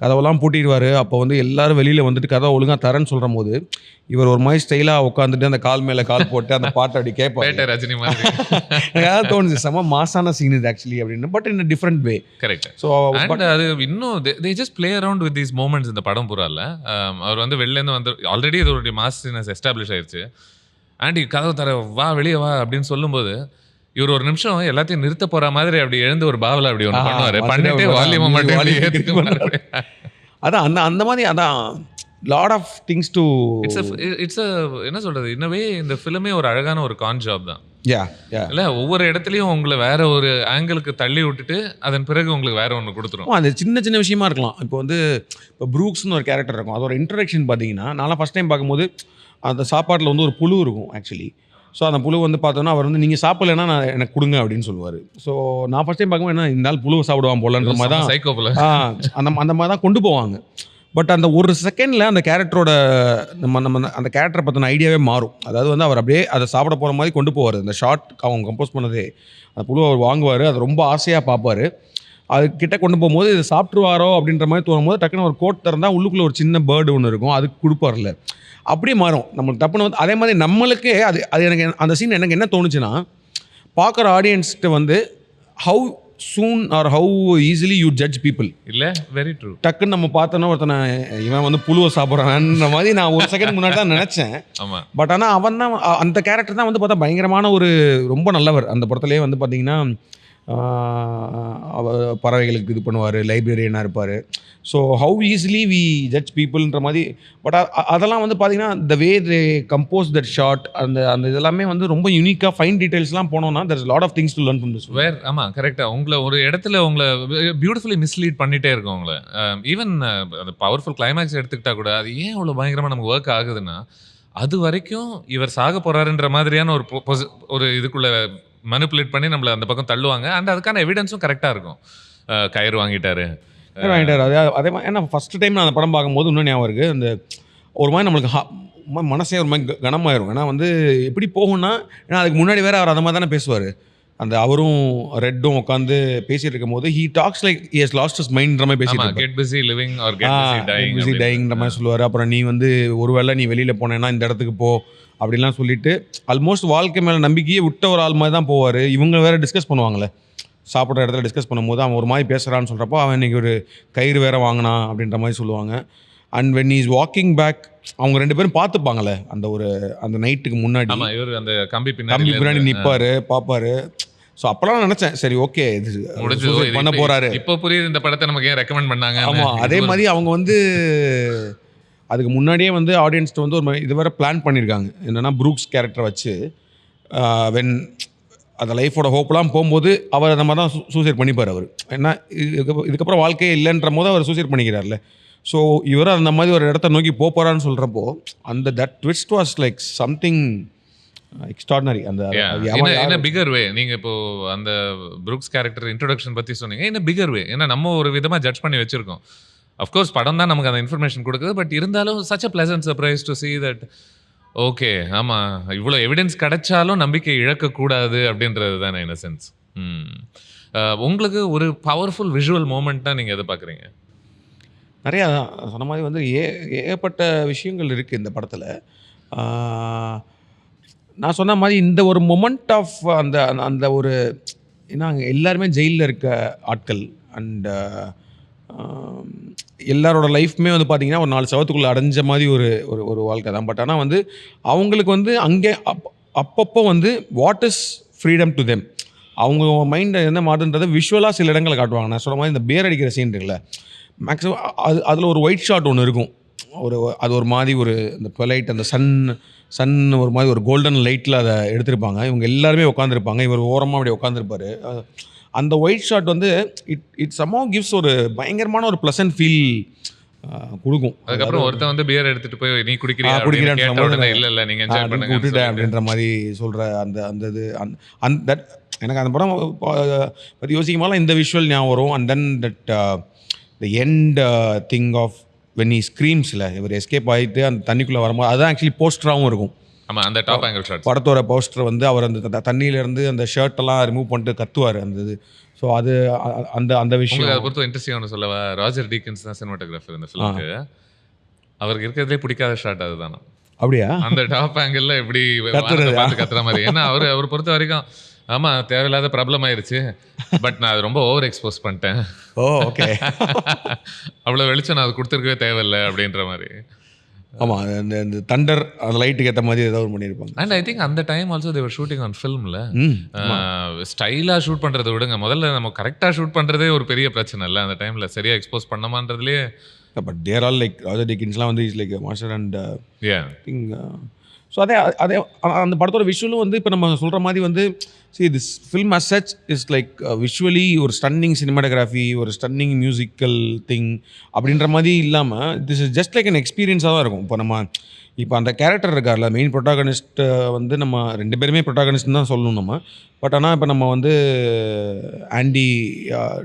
கதவெல்லாம் பூட்டிடுவார். அப்போ வந்து எல்லோரும் வெளியில் வந்துட்டு கதவை ஒழுங்காக தரேன்னு சொல்கிற போது இவர் ஒரு மாதிரி ஸ்டைலாக உட்காந்துட்டு அந்த கால் மேலே கால் போட்டு அந்த பாட்டை அப்படி கேட்பாரு. ரஜினி மாதிரி எனக்கு தோணுச்சு செம்ம மாசான சீன் இது ஆக்சுவலி அப்படின்னு. But in different way. Correct. So அது இன்னும் they just play around with these moments. இந்த படம் பூரால அவர் வந்து வெளிலேருந்து வந்து ஆல்ரெடி இதோடைய மாஸ்னஸ் எஸ்டாப்ளிஷ் ஆயிடுச்சு. ஆண்டி கதவு தர வா வெளியே வா அப்படின்னு சொல்லும்போது இவர் ஒரு நிமிஷம் எல்லாத்தையும் நிறுத்த போற மாதிரி அப்படி எழுந்து ஒரு பாவலை அப்படி ஒன்று பண்ணுவார். பண்ணிட்டு வால்யூம் மட்டும் அதான் அந்த அந்த மாதிரி அதான் lot of things to it's என்ன சொல்றது, இன்னவே இந்த ஃபிலிமே ஒரு அழகான ஒரு கான் ஜாப் தான். இல்ல ஒவ்வொரு இடத்துலையும் உங்களை வேற ஒரு ஆங்கிளுக்கு தள்ளி விட்டுட்டு அதன் பிறகு உங்களுக்கு வேற ஒன்று கொடுத்துரும். அது சின்ன சின்ன விஷயமா இருக்கலாம். இப்போ வந்து இப்போ ப்ரூக்ஸ்னு ஒரு கேரக்டர் இருக்கும். அதோட இன்ட்ரடக்ஷன் பார்த்தீங்கன்னா நான் ஃபஸ்ட் டைம் பார்க்கும்போது அந்த சாப்பாட்டில் வந்து ஒரு புழு இருக்கும் ஆக்சுவலி. ஸோ அந்த புழு வந்து பார்த்தோன்னா அவர் வந்து நீங்கள் சாப்பிடலைன்னா நான் எனக்கு கொடுங்க அப்படின்னு சொல்லுவார். ஸோ நான் ஃபஸ்ட் டைம் பார்க்கும்போது என்ன இந்த நாள் புழுவை சாப்பிடுவான் போலன்ற மாதிரி தான் சைக்கோபில் அந்த மாதிரி தான் கொண்டு போவாங்க. பட் அந்த ஒரு செகண்டில் அந்த கேரக்டரோட நம்ம அந்த கேரக்டரை பற்றின ஐடியாவே மாறும். அதாவது வந்து அவர் அப்படியே அதை சாப்பிட போகிற மாதிரி கொண்டு போவார். அந்த ஷார்ட் அவங்க கம்போஸ் பண்ணதே அந்த புழு அவர் வாங்குவார், அது ரொம்ப ஆசையாக பார்ப்பார். அது கிட்ட கொண்டு போகும்போது இது சாப்பிட்ருவாரோ அப்படின்ற மாதிரி தோணும்போது டக்குன்னு ஒரு கோட் திறந்தால் உள்ளுக்குள்ளே ஒரு சின்ன பேர்டு ஒன்று இருக்கும், அதுக்கு கொடுப்பார்ல. அப்படியே மாறும் நம்மளுக்கு டப்புன்னு வந்து. அதே மாதிரி நம்மளுக்கு அது எனக்கு அந்த சீன் எனக்கு என்ன தோணுச்சுன்னா பார்க்குற ஆடியன்ஸ்கிட்ட வந்து how soon or how easily you judge people. இல்லை வெரி ட்ரூ. டக்குன்னு நம்ம பார்த்தோன்னா ஒருத்தனை இவன் வந்து புழுவை சாப்பிட்றான்ற மாதிரி நான் ஒரு செகண்ட் முன்னாடி தான் நினச்சேன். ஆமாம். பட் ஆனால் அவன் தான் அந்த கேரக்டர் தான் வந்து பார்த்தா பயங்கரமான ஒரு ரொம்ப நல்லவர். அந்த படத்துலேயே வந்து பார்த்திங்கன்னா பறவைகளுக்கு இது பண்ணுவார், லைப்ரரியனாக இருப்பார். So how easily we judge பீப்புள்ன்ற மாதிரி. பட் அதெல்லாம் வந்து பார்த்திங்கன்னா the way they compose that shot அந்த அந்த இதெல்லாமே வந்து ரொம்ப யூனிக்காக ஃபைன் டீட்டெயில்ஸ்லாம் போனோம்னா there is lot of things to learn from this. ஆமாம் கரெக்டாக. உங்களை ஒரு இடத்துல உங்களை பியூட்டிஃபுல்லி மிஸ்லீட் பண்ணிகிட்டே இருக்கும் உங்களை. ஈவன் அந்த பவர்ஃபுல் கிளைமேக்ஸ் எடுத்துக்கிட்டால் கூட அது ஏன் அவ்வளோ பயங்கரமாக நமக்கு ஒர்க் ஆகுதுன்னா அது வரைக்கும் இவர் சாக போகிறாருன்ற மாதிரியான ஒரு இதுக்குள்ளே மனிப்புலேட் பண்ணி நம்மளை அந்த பக்கம் தள்ளுவாங்க. அண்ட் அதுக்கான எவிடன்ஸும் கரெக்டாக இருக்கும். கயிறு வாங்கிட்டாரு. அதே மாதிரி ஏன்னா ஃபஸ்ட்டு டைம் நான் அந்த படம் பார்க்கும்போது இன்னும் ஞாபகம் இருக்குது. அந்த ஒரு மாதிரி நம்மளுக்கு மனசே ஒரு மாதிரி கனமாயிரும். ஏன்னா வந்து எப்படி போகும்னா ஏன்னா அதுக்கு முன்னாடி வேறு அவர் அந்த மாதிரி தானே பேசுவார். அந்த அவரும் ரெட்டும் உட்காந்து பேசிட்டு இருக்கும் போது he talks like he has lost his மைண்ட்ன்ற மாதிரி பேசிட்டு get busy living or get busy டையிங்ன்ற மாதிரி சொல்லுவார். அப்புறம் நீ வந்து ஒருவேளை நீ வெளியில் போனேன்னா இந்த இடத்துக்கு போ அப்படிலாம் சொல்லிட்டு ஆல்மோஸ்ட் வாழ்க்கை மேலே நம்பிக்கையே விட்ட ஒரு ஆள் மாதிரி தான் போவார். இவங்க வேறு டிஸ்கஸ் பண்ணுவாங்களே சாப்பிட்ற இடத்துல டிஸ்கஸ் பண்ணும்போது அவன் ஒரு மாதிரி பேசுகிறான்னு சொல்கிறப்போ அவன் இன்றைக்கி ஒரு கயிறு வேறு வாங்கினான் அப்படின்ற மாதிரி சொல்லுவாங்க. And when is walking back அவங்க 2 பேரும் பார்த்துப்பாங்களே அந்த நைட்டுக்கு முன்னாடி இவர் அந்த கம்பி பின்னாடி நிற்பார் பார்ப்பார். ஸோ அப்போலாம் நான் நினச்சேன் சரி ஓகே இது பண்ண போகிறாரு. இப்போ புரியுது இந்த படத்தை நமக்கு ஏன் ரெக்கமெண்ட் பண்ணாங்க. ஆமாம் அதே மாதிரி அவங்க வந்து அதுக்கு முன்னாடியே வந்து ஆடியன்ஸ்ட்டு வந்து ஒரு இது வேறு பிளான் பண்ணியிருக்காங்க. என்னென்னா ப்ரூக்ஸ் கேரக்டரை வச்சு வென் அந்த லைஃபோட ஹோப்லாம் போகும்போது அவர் அந்த மாதிரி தான் சூசைட் பண்ணிப்பார். அவர் ஏன்னா இதுக்கப்புறம் வாழ்க்கையே இல்லைன்ற போது அவர் சூசைட் பண்ணிக்கிறார்ல. ஸோ இவர் அந்த மாதிரி ஒரு இடத்த நோக்கி போகிறான்னு சொல்கிறப்போ அந்த that twist was like something extraordinary. அந்த என்ன பிகர் வே நீங்கள் இப்போ அந்த புரூக்ஸ் கேரக்டர் இன்ட்ரோடக்ஷன் பற்றி சொன்னீங்க. என்ன பிகர் வே, ஏன்னா நம்ம ஒரு விதமாக ஜட்ஜ் பண்ணி வச்சிருக்கோம். அஃப்கோர்ஸ் படம் தான் நமக்கு அந்த இன்ஃபர்மேஷன் கொடுக்குது. பட் இருந்தாலும் such a pleasant surprise to see that okay ஆமாம் இவ்வளோ எவிடன்ஸ் கிடைச்சாலும் நம்பிக்கை இழக்கக்கூடாது அப்படின்றது தானே இன் அ சென்ஸ். உங்களுக்கு ஒரு பவர்ஃபுல் விஷுவல் மூமெண்ட்டாக நீங்கள் எதை பார்க்குறீங்க? நிறையா சொன்ன மாதிரி வந்து ஏகப்பட்ட விஷயங்கள் இருக்குது இந்த படத்தில். நான் சொன்ன மாதிரி இந்த ஒரு மொமெண்ட் ஆஃப் அந்த அந்த ஒரு, ஏன்னா அங்கே எல்லாருமே ஜெயிலில் இருக்க ஆட்கள் அண்ட் எல்லாரோட லைஃப்மே வந்து பார்த்திங்கன்னா ஒரு 4 செவத்துக்குள்ளே அடைஞ்ச மாதிரி ஒரு ஒரு வாழ்க்கை தான். பட் ஆனால் வந்து அவங்களுக்கு வந்து அங்கே அப்பப்போ வந்து what is freedom to them, அவங்க மைண்டை என்ன மாறுன்றதை விஷுவலாக சில இடங்களை காட்டுவாங்க. நான் சொல்கிற மாதிரி இந்த பேர் அடிக்கிற சீன் இருக்குல்ல, மேக்ஸிமம் அதில் ஒரு ஒயிட் ஷாட் ஒன்று இருக்கும். அது ஒரு மாதிரி ஒரு இந்த பொலைட் அந்த சன் ஒரு மாதிரி ஒரு கோல்டன் லைட்டில் அதை எடுத்திருப்பாங்க. இவங்க எல்லாருமே உட்காந்துருப்பாங்க, இவர் ஓரமாக அப்படி உட்காந்துருப்பார். அந்த ஒயிட் ஷாட் வந்து இட் somehow gives ஒரு பயங்கரமான ஒரு ப்ளசன்ட் ஃபீல் கொடுக்கும். அதுக்கப்புறம் ஒருத்தன் வந்து பியர் எடுத்துட்டு போய் நீ குடிக்கிறீங்க இல்லை நீங்கள் என்ஜாய் பண்ணுங்க விட்டுட்டேன் அப்படின்ற மாதிரி சொல்கிற அந்த இது அந்த எனக்கு அந்த படம் பற்றி யோசிக்கும் போதெல்லாம் இந்த விஷுவல் ஞாபகம் வரும். And then that the end thing of when he ஸ்க்ரீம்ஸில் இவர் எஸ்கேப் ஆகிட்டு அந்த தண்ணிக்குள்ளே வரும்போது அதுதான் ஆக்சுவலி போஸ்டராகவும் இருக்கும். ஆமாம், அந்த டாப் ஆங்கிள் ஷாட் படத்தோட போஸ்டர் வந்து அவர் அந்த தண்ணியிலேருந்து அந்த ஷர்ட்டெல்லாம் ரிமூவ் பண்ணிட்டு கத்துவார் அந்த இது. ஸோ அது அந்த விஷயம் அதை பொறுத்த இன்ட்ரெஸ்டிங் ஒன்று சொல்லவா, ராஜர் டீக்கன்ஸ் தான் சினிமாட்டோகிராஃபர் இந்த ஃபிலிமுக்கு. அவருக்கு இருக்கிறதுலே பிடிக்காத ஷாட் அதுதானா. அப்படியா? அந்த டாப் ஆங்கிளில் எப்படி பார்த்து கத்துற மாதிரி. ஏன்னா அவர் பொறுத்த வரைக்கும் ஆமாம் தேவையில்லாத ப்ராப்ளம் ஆயிடுச்சு, பட் நான் அது ரொம்ப ஓவர் எக்ஸ்போஸ் பண்ணிட்டேன். ஓ ஓகே. அவ்வளோ வெளிச்சம் நான் அது கொடுத்துருக்கவே தேவையில்லை அப்படின்ற மாதிரி. ஆமாம், இந்த தண்டர் அந்த லைட்டுக்கு ஏற்ற மாதிரி ஏதாவது பண்ணியிருப்பாங்க. அண்ட் ஐ திங்க் அந்த time also they were shooting on ஃபில்மில். ஸ்டைலாக ஷூட் பண்ணுறதை விடுங்க, முதல்ல நம்ம கரெக்டாக ஷூட் பண்ணுறதே ஒரு பெரிய பிரச்சனை இல்லை அந்த டைமில். சரியாக எக்ஸ்போஸ் பண்ணமான்றதுலேயே. But they're all like Roger டிக்கின்ஸ்லாம் வந்து is like master and thing. So அதே அந்த படத்தோட விஷுவலும் வந்து இப்போ நம்ம சொல்கிற மாதிரி வந்து see this film as such is like visually ஒரு ஸ்டன்னிங் சினிமாட்டோகிராஃபி, ஒரு ஸ்டன்னிங் மியூசிக்கல் திங் அப்படின்ற மாதிரி இல்லாமல் this is just like an எக்ஸ்பீரியன்ஸாக தான் இருக்கும். இப்போ அந்த கேரக்டர் இருக்கார்ல மெயின் ப்ரொட்டாகனிஸ்ட் வந்து நம்ம 2 பேருமே ப்ரொட்டாகனிஸ்ட்னு தான் சொல்லணும் நம்ம. பட் ஆனால் இப்போ நம்ம வந்து ஆண்டி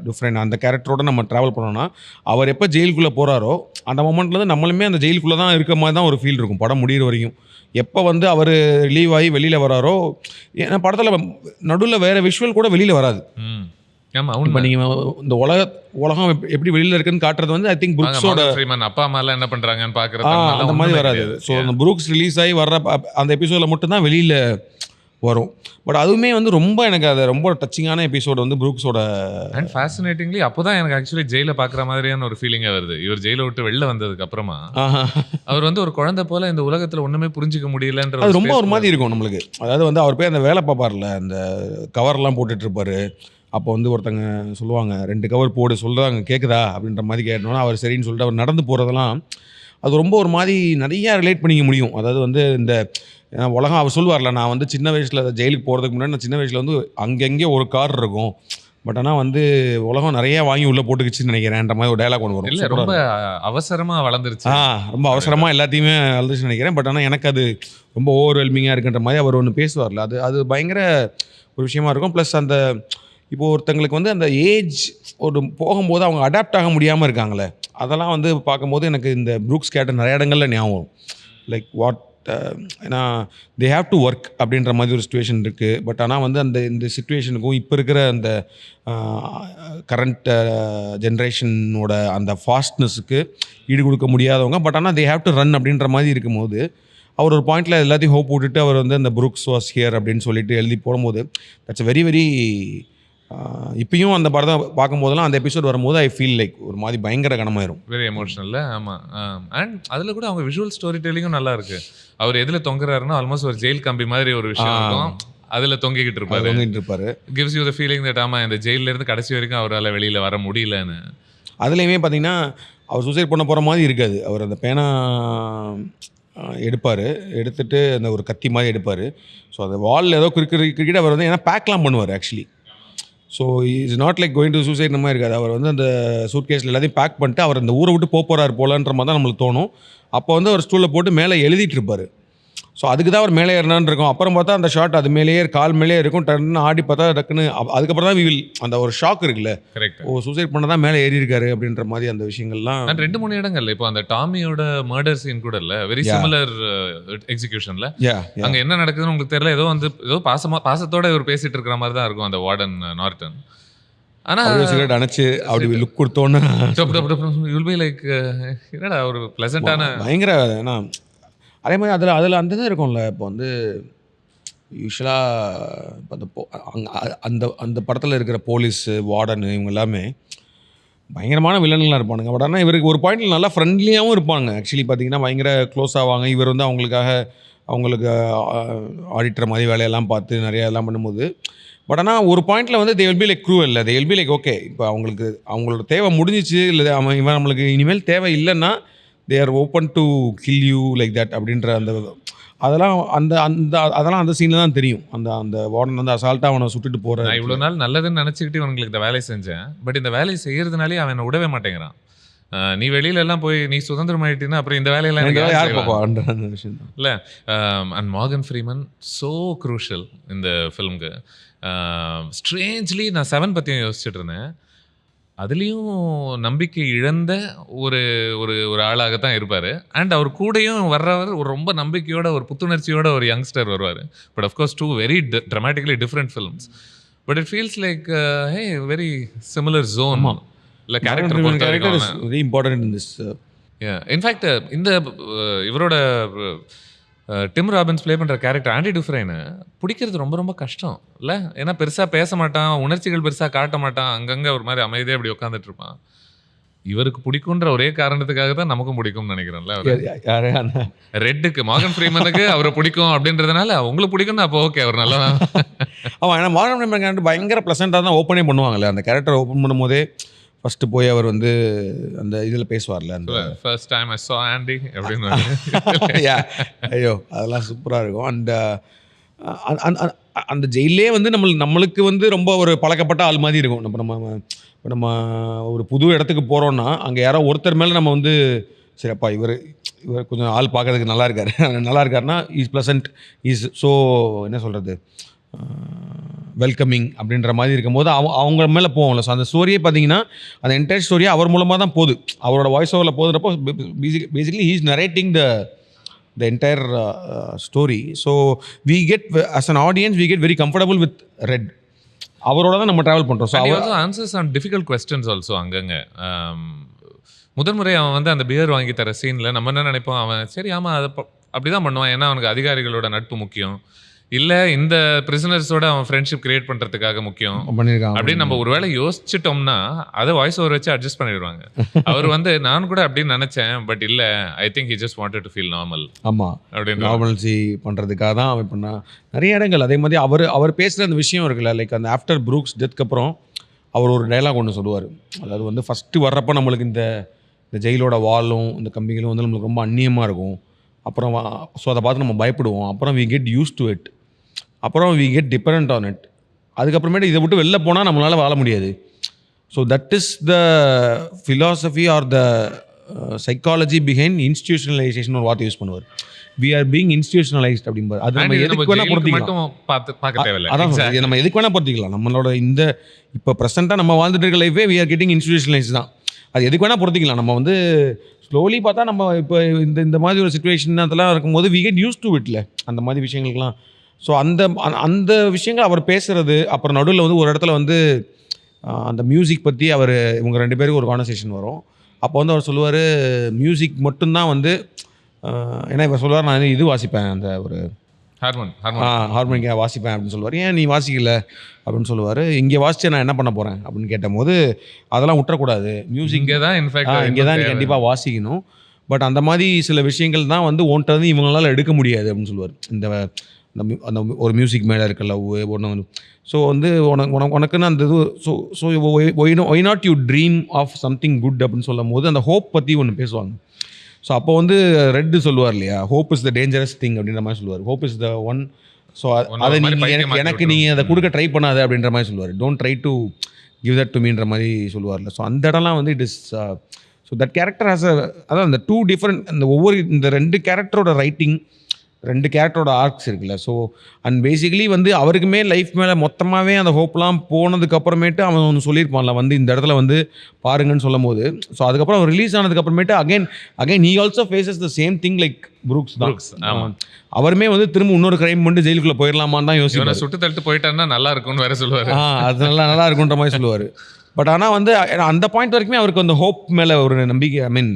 டுஃப்ரெண்ட் அந்த கேரக்டரோட நம்ம ட்ராவல் பண்ணோன்னா அவர் எப்போ ஜெயிலுக்குள்ளே போகிறாரோ அந்த மொமெண்ட்லேருந்து நம்மளுமே அந்த ஜெயிலுக்குள்ளே தான் இருக்க மாதிரி தான் ஒரு ஃபீல் இருக்கும் படம் முடிகிற வரைக்கும். எப்போ வந்து அவர் ரிலீவ் ஆகி வெளியில் வராரோ, ஏன்னா படத்தில் நடுவில் வேறு விஷுவல் கூட வெளியில் வராது. இப்போ நீங்கள் இந்த உலகம் எப்படி வெளியில் இருக்குன்னு காட்டுறது வந்து ஐ திங்க் புரூக்ஸோட அப்பா அம்மாலாம் என்ன பண்ணுறாங்கன்னு பார்க்குறது அந்த மாதிரி வராது. ஸோ அந்த புரூக்ஸ் ரிலீஸ் ஆகி வர்ற அந்த எபிசோடில் மட்டும்தான் வெளியில் வரும். பட் அதுவுமே வந்து ரொம்ப எனக்கு அது ரொம்ப டச்சிங்கான எபிசோடு வந்து புரூக்ஸோட. அண்ட் ஃபேசினேட்டிங்லி அப்போ தான் எனக்கு ஆக்சுவலி ஜெயிலை பார்க்குற மாதிரியான ஒரு ஃபீலிங்காக வருது. இவர் ஜெயிலை விட்டு வெளில வந்ததுக்கு அப்புறமா அவர் வந்து ஒரு குழந்தை போல் இந்த உலகத்தில் ஒன்றுமே புரிஞ்சிக்க முடியலன்ற அது ரொம்ப ஒரு மாதிரி இருக்கும் நம்மளுக்கு. அதாவது வந்து அவர் போய் அந்த வேலை பார்ப்பார்ல, அந்த கவர்லாம் போட்டுட்ருப்பார். அப்போ வந்து ஒருத்தங்க சொல்லுவாங்க 2 கவர் போடு சொல்கிறாங்க கேட்குதா அப்படின்ற மாதிரி கேட்டோன்னா அவர் சரின்னு சொல்லிட்டு அவர் நடந்து போகிறதெல்லாம் அது ரொம்ப ஒரு மாதிரி நிறையா ரிலேட் பண்ணிக்க முடியும். அதாவது வந்து இந்த உலகம் அவர் சொல்லுவார்ல, நான் வந்து சின்ன வயசில் ஜெயிலுக்கு போகிறதுக்கு முன்னாடி நான் சின்ன வயசில் வந்து அங்கங்கே ஒரு கார் இருக்கும், பட் ஆனால் வந்து உலகம் நிறைய வாங்கி உள்ளே போட்டுக்கிச்சுன்னு நினைக்கிறேன்ற மாதிரி ஒரு டைலாக் ஒன்று வரும். இல்லை ரொம்ப அவசரமாக வளர்ந்துருச்சு. ரொம்ப அவசரமாக எல்லாத்தையுமே வளர்ந்துச்சுன்னு நினைக்கிறேன். பட் ஆனால் எனக்கு அது ரொம்ப ஓவர்வெல்மிங்காக இருக்குன்ற மாதிரி அவர் ஒன்று பேசுவார்ல, அது பயங்கர ஒரு விஷயமா இருக்கும். ப்ளஸ் அந்த இப்போது ஒருத்தங்களுக்கு வந்து அந்த ஏஜ் ஒரு போகும்போது அவங்க அடாப்ட் ஆக முடியாமல் இருக்காங்களே, அதெல்லாம் வந்து பார்க்கும்போது எனக்கு இந்த புரூக்ஸ் கேரக்டர் நிறைய இடங்களில் ஞாபகம் லைக் வாட், ஏன்னா தே ஹேவ் டு ஒர்க் அப்படின்ற மாதிரி ஒரு சுச்சுவேஷன் இருக்குது. பட் ஆனால் வந்து இந்த சுச்சுவேஷனுக்கும் இப்போ இருக்கிற அந்த கரண்ட் ஜென்ரேஷனோட அந்த ஃபாஸ்ட்னஸுக்கு ஈடு கொடுக்க முடியாதவங்க. பட் ஆனால் தே ஹேவ் டு ரன் அப்படின்ற மாதிரி இருக்கும்போது அவர் ஒரு பாயிண்டில் எல்லாத்தையும் ஹோப் விட்டுட்டு அவர் வந்து அந்த புரூக்ஸ் வாஸ் ஹியர் அப்படின்னு சொல்லிட்டு எழுதி போடும்போது தட்ஸ் வெரி வெரி இப்பயும் அந்த படத்தை பார்க்கும்போதெல்லாம் அந்த எபிசோட் வரும்போது ஐ ஃபீல் லைக் ஒரு மாதிரி பயங்கர கனமாயிரும், வெரி எமோஷனல். ஆமாம், அண்ட் அதில் கூட அவங்க விஷுவல் ஸ்டோரி டெல்லிங்கும் நல்லா இருக்குது. அவர் எதில் தொங்குறாருன்னா ஆல்மோஸ்ட் ஒரு ஜெயில் கம்பி மாதிரி ஒரு விஷயம் இருக்கும், அதில் தொங்கிக்கிட்டு இருப்பாரு. Gives you the feeling that ஆமாம் இந்த ஜெயிலேருந்து கடைசி வரைக்கும் அவரால் வெளியில் வர முடியலன்னு. அதுலேயுமே பார்த்தீங்கன்னா அவர் சூசைட் பண்ண போகிற மாதிரி இருக்காது. அவர் அந்த பேனா எடுத்துட்டு அந்த ஒரு கத்தி மாதிரி எடுப்பார். ஸோ அந்த வாலில் ஏதோ கிரிக்கெட் அவர் வந்து ஏன்னா பேக்லாம் பண்ணுவார் actually. So is not like going to suicide மாதிரி இருக்காது. அவர் வந்து அந்த சூட்கேஸில் எல்லாத்தையும் பேக் பண்ணிட்டு அவர் அந்த ஊரை விட்டு போகிறார் போலன்ற மாதிரி தான் நம்மளுக்கு தோணும். அப்போ வந்து அவர் ஸ்டூலில் போட்டு மேலே எழுதிட்டு இருப்பார். ஸோ அதுக்கு தான் அவர் மேலே ஏறினான்னு இருக்கும். அப்புறம் பார்த்தா அந்த ஷாட் அது மேலேயே கால் மேலேயே இருக்கும். டக்குன்னு ஆடி பார்த்தா டக்குன்னு அதுக்கப்புறம் தான் வில் அந்த ஒரு ஷாக் இருக்குல்ல. கரெக்ட். ஓ சூசைட் பண்ண தான் மேலே ஏறி இருக்காரு அப்படின்ற மாதிரி அந்த விஷயங்கள்லாம். அண்ட் 2-3 இடங்கள்ல இப்போ அந்த டாமியோட மர்டர் சீன் கூட இல்ல வெரி சிமிலர் எக்ஸிகியூஷன்ல. அங்க என்ன நடக்குதுன்னு உங்களுக்கு தெரியல. ஏதோ பாசத்தோட இவர் பேசிட்டு இருக்கிற மாதிரி தான் இருக்கும் அந்த வார்டன் நார்டன். ஆனா சிகரெட் அணைச்சு அப்படி லுக் கொடுத்தோன்னு யூல் பி லைக் என்னடா ஒரு பிளசண்டான பயங்கர. ஏன்னா அதே மாதிரி அதில் அந்த இது இருக்கும்ல. இப்போ வந்து யூஸ்வலாக இப்போ அந்த அந்த படத்தில் இருக்கிற போலீஸு வார்டன் இவங்க எல்லாமே பயங்கரமான வில்லன்களாக இருப்பானுங்க. பட் ஆனால் இவருக்கு ஒரு பாயிண்டில் நல்லா ஃப்ரெண்ட்லியாகவும் இருப்பாங்க. ஆக்சுவலி பார்த்தீங்கன்னா பயங்கர க்ளோஸ் ஆவாங்க. இவர் வந்து அவங்களுக்கு ஆடிட்டர் மாதிரி வேலையெல்லாம் பார்த்து நிறையா எல்லாம் பண்ணும்போது. பட் ஆனால் ஒரு பாயிண்டில் வந்து they will be like cruel இல்லை, they will be like okay இப்போ அவங்களோட தேவை முடிஞ்சிச்சு, இல்லை இவன் நம்மளுக்கு இனிமேல் தேவை இல்லைன்னா they are open to kill you like that அப்படின்ற அதெல்லாம் அந்த சீனில் தான் தெரியும். அந்த வார்டன் வந்து அசால்ட்டாக அவனை சுட்டுட்டு போகிற. நான் இவ்வளோ நாள் நல்லதுன்னு நினச்சிக்கிட்டு இவங்களுக்கு இந்த வேலையை செஞ்சேன். பட் இந்த வேலையை செய்யறதுனாலே அவன் விடவே மாட்டேங்கிறான். நீ வெளியில எல்லாம் போய் நீ சுதந்திரம் ஆயிட்டீங்கன்னா அப்புறம் இந்த வேலையெல்லாம் யார் பார்ப்பான்ற அந்த விஷயம் இல்லை. And Morgan Freeman so crucial இந்த ஃபிலிம்க்கு. ஸ்ட்ரேஞ்ச்லி நான் 7 பற்றியும் யோசிச்சுட்டு இருந்தேன். அதுலேயும் நம்பிக்கை இழந்த ஒரு ஒரு ஒரு ஆளாகத்தான் இருப்பார். அண்ட் அவர் கூடயும் வர்றவர் ஒரு ரொம்ப நம்பிக்கையோட ஒரு புத்துணர்ச்சியோட ஒரு யங்ஸ்டர் வருவார். But of course 2 very dramatically different films. But it feels like hey very similar zone. இல்லை character very important in this. In fact இந்த இவரோட டிம் ராபின்ஸ் ப்ளே பண்ணுற கேரக்டர் ஆண்டி டுஃப்ரைனை பிடிக்கிறது ரொம்ப ரொம்ப கஷ்டம் இல்லை. ஏன்னா பெருசாக பேச மாட்டான், உணர்ச்சிகள் பெருசாக காட்ட மாட்டான், அங்கங்கே ஒரு மாதிரி அமைதியாக அப்படி உட்காந்துட்டு இருப்பான். இவருக்கு பிடிக்குன்ற ஒரே காரணத்துக்காக தான் நமக்கும் பிடிக்கும்னு நினைக்கிறேன்ல. ரெட்டுக்கு மார்கன் ஃப்ரீமனுக்கு அவரை பிடிக்கும் அப்படின்றதுனால உங்களுக்கு பிடிக்கும்னு அப்போ ஓகே அவர் நல்லா. ஆமாம், ஏன்னா மார்கன் ஃப்ரீமன் கேரக்டர் பயங்கர ப்ளசண்ட்டாக தான் ஓப்பனே பண்ணுவாங்கல்ல. அந்த கேரக்டர் ஓப்பன் பண்ணும்போதே ஃபஸ்ட்டு போய் அவர் வந்து அந்த இதில் பேசுவார்ல, அந்த ஃபர்ஸ்ட் டைம் ஐ சா ஆண்டி அப்படின்னு. ஐயோ அதெல்லாம் சூப்பராக இருக்கும். அந்த ஜெயிலே வந்து நம்மளுக்கு வந்து ரொம்ப ஒரு பழக்கப்பட்ட ஆள் மாதிரி இருக்கும். நம்ம ஒரு புது இடத்துக்கு போகிறோன்னா அங்கே யாரோ ஒருத்தர் மேலே நம்ம வந்து சரிப்பா இவர் கொஞ்சம் ஆள் பார்க்கறதுக்கு நல்லா இருக்காருன்னா இஸ் ப்ளசன்ட், இஸ் ஸோ என்ன சொல்கிறது வெல்கமிங் அப்படின்ற மாதிரி இருக்கும்போது அவங்க மேலே போவோம்ல. ஸோ அந்த ஸ்டோரியே பார்த்தீங்கன்னா அந்த என்டையர் ஸ்டோரியே அவர் மூலமாக தான் போகுது. அவரோட வாய்ஸ் ஓவரில் போகுதுறப்போ basically he is narrating the entire story. So we get us an audience we get very comfortable with Red. அவரோட தான் நம்ம ட்ராவல் பண்ணுறோம். ஸோ அவர் answers on difficult questions also. அங்கங்கே முதன்முறை அவன் வந்து அந்த பியர் வாங்கி தர சீனில் நம்ம என்ன நினைப்போம், அவன் சரி ஆமாம் அதை அப்படி தான் பண்ணுவான், ஏன்னா அவனுக்கு அதிகாரிகளோட நட்பு முக்கியம், இல்லை இந்த பிரிசனர்ஸோட அவன் ஃப்ரெண்ட்ஷிப் கிரியேட் பண்ணுறதுக்காக முக்கியம் அப்படின்னு நம்ம ஒரு வேளை யோசிச்சிட்டோம்னா அதை வாய்ஸ் ஓவர் வச்சு அட்ஜஸ்ட் பண்ணிடுவாங்க. அவர் வந்து நான் கூட அப்படின்னு நினச்சேன், பட் இல்லை I think he just wanted to feel normal. ஆமாம், அப்படின்னு நார்மல்சி பண்ணுறதுக்காக தான் அவன் பண்ணா நிறைய இடங்கள். அதே மாதிரி அவர் பேசுகிற அந்த விஷயம் இருக்குல்ல, லைக் அந்த ஆஃப்டர் ப்ரூக்ஸ் டெத்துக்கு அப்புறம் அவர் ஒரு டைலாக் ஒன்று சொல்லுவார். அதாவது வந்து ஃபஸ்ட்டு வர்றப்போ நம்மளுக்கு இந்த ஜெயிலோட வாலும் இந்த கம்பிகளும் வந்து நம்மளுக்கு ரொம்ப அந்நியமாக இருக்கும். அப்புறம் ஸோ அதை பார்த்து நம்ம பயப்படுவோம். அப்புறம் we get use to it, அப்புறம் we get depend on it. அதுக்கப்புறமேட்டு இதை விட்டு வெளில போனால் நம்மளால் வாழ முடியாது. So that is the philosophy or the psychology behind institutionalization ஒரு வார்த்தை யூஸ் பண்ணுவார். வி ஆர் பீங் இன்ஸ்டிடியூஷனலைஸ்ட் அப்படிம்பார். அது நம்ம எதுக்கு வேணால் பொறுத்திக்கலாம். அதான் நம்ம எதுக்கு வேணால் பொறுத்திக்கலாம். நம்மளோட இந்த இப்போ ப்ரெசென்ட்டாக நம்ம வாழ்ந்துட்டு இருக்க லைஃபே வி ஆர் கெட்டிங் இன்ஸ்டிடியூஷனலைஸ் தான். அது எதுக்கு வேணால் பொறுத்திக்கலாம். நம்ம வந்து ஸ்லோலி பார்த்தா நம்ம இப்போ இந்த மாதிரி ஒரு சுச்சுவேஷன் அதெல்லாம் இருக்கும்போது வி கெட் யூஸ் டு இட்ல அந்த மாதிரி விஷயங்களுக்குலாம். ஸோ அந்த விஷயங்கள் அவர் பேசுகிறது. அப்புறம் நடுவில் வந்து ஒரு இடத்துல வந்து அந்த மியூசிக் பற்றி இவங்க 2 பேருக்கு ஒரு கான்வர்சேஷன் வரும். அப்போ வந்து அவர் சொல்லுவார் மியூசிக் மட்டும்தான் வந்து ஏன்னா இப்போ சொல்லுவார் நான் இது வாசிப்பேன், அந்த ஒரு ஹார்மோனிக்கா வாசிப்பேன் அப்படின்னு சொல்லுவார். ஏன் நீ வாசிக்கல அப்படின்னு சொல்லுவார். இங்கே வாசிச்சு நான் என்ன பண்ண போகிறேன் அப்படின்னு கேட்டபோது அதெல்லாம் விட்டுறக்கூடாது, மியூசிக் இங்கே தான் நீ கண்டிப்பாக வாசிக்கணும். பட் அந்த மாதிரி சில விஷயங்கள் தான் வந்து ஒன்றை வந்து இவங்களால் எடுக்க முடியாது அப்படின்னு சொல்லுவார். அந்த ஒரு மியூசிக் மேலே இருக்கல ஒன்று. ஸோ வந்து உனக்குன்னு அந்த இது so why not you dream of something good அப்படின்னு சொல்லும் போது அந்த ஹோப் பற்றி ஒன்று பேசுவாங்க. ஸோ அப்போ வந்து ரெட்டு சொல்லுவார் இல்லையா, hope is the dangerous thing அப்படின்ற மாதிரி சொல்லுவார். Hope is the one. So அதை எனக்கு நீங்கள் அதை கொடுக்க ட்ரை பண்ணாத அப்படின்ற மாதிரி சொல்லுவார். Don't try to give that to மீன்ற மாதிரி சொல்லுவார்ல. ஸோ அந்த இடம்லாம் வந்து it is so that character has அதான் அந்த 2 டிஃப்ரெண்ட் இந்த 2 கேரக்டரோட ரைட்டிங் 2 கேரக்டரோட ஆர்க்ஸ் இருக்குல்ல. ஸோ அண்ட் பேசிக்கலி வந்து அவருக்குமே லைஃப் மேலே மொத்தமாகவே அந்த ஹோப்லாம் போனதுக்கு அப்புறமேட்டு அவன் ஒன்று சொல்லியிருப்பான்ல வந்து இந்த இடத்துல வந்து பாருங்கன்னு சொல்லும்போது, ஸோ அதுக்கப்புறம் அவர் ரிலீஸ் ஆனதுக்கு அப்புறமேட்டு again he also faces the same thing like Brooks தான். ஆமா. அவருமே வந்து திரும்ப இன்னொரு கிரைம் பண்ணிட்டு ஜெயிலுக்குள்ள போயிடலாமான்னு தான் இவனை யோசிப்பாரு. சுட்டு தள்ளிட்டு போயிட்டான்னா நல்லா இருக்கும்னு வேற சொல்லுவாரு. அது நல்லா இருக்குன்ற மாதிரி சொல்லுவார். பட் ஆனால் வந்து அந்த பாயிண்ட் வரைக்குமே அவருக்கு அந்த ஹோப் மேலே ஒரு நம்பிக்கை, ஐ மீன்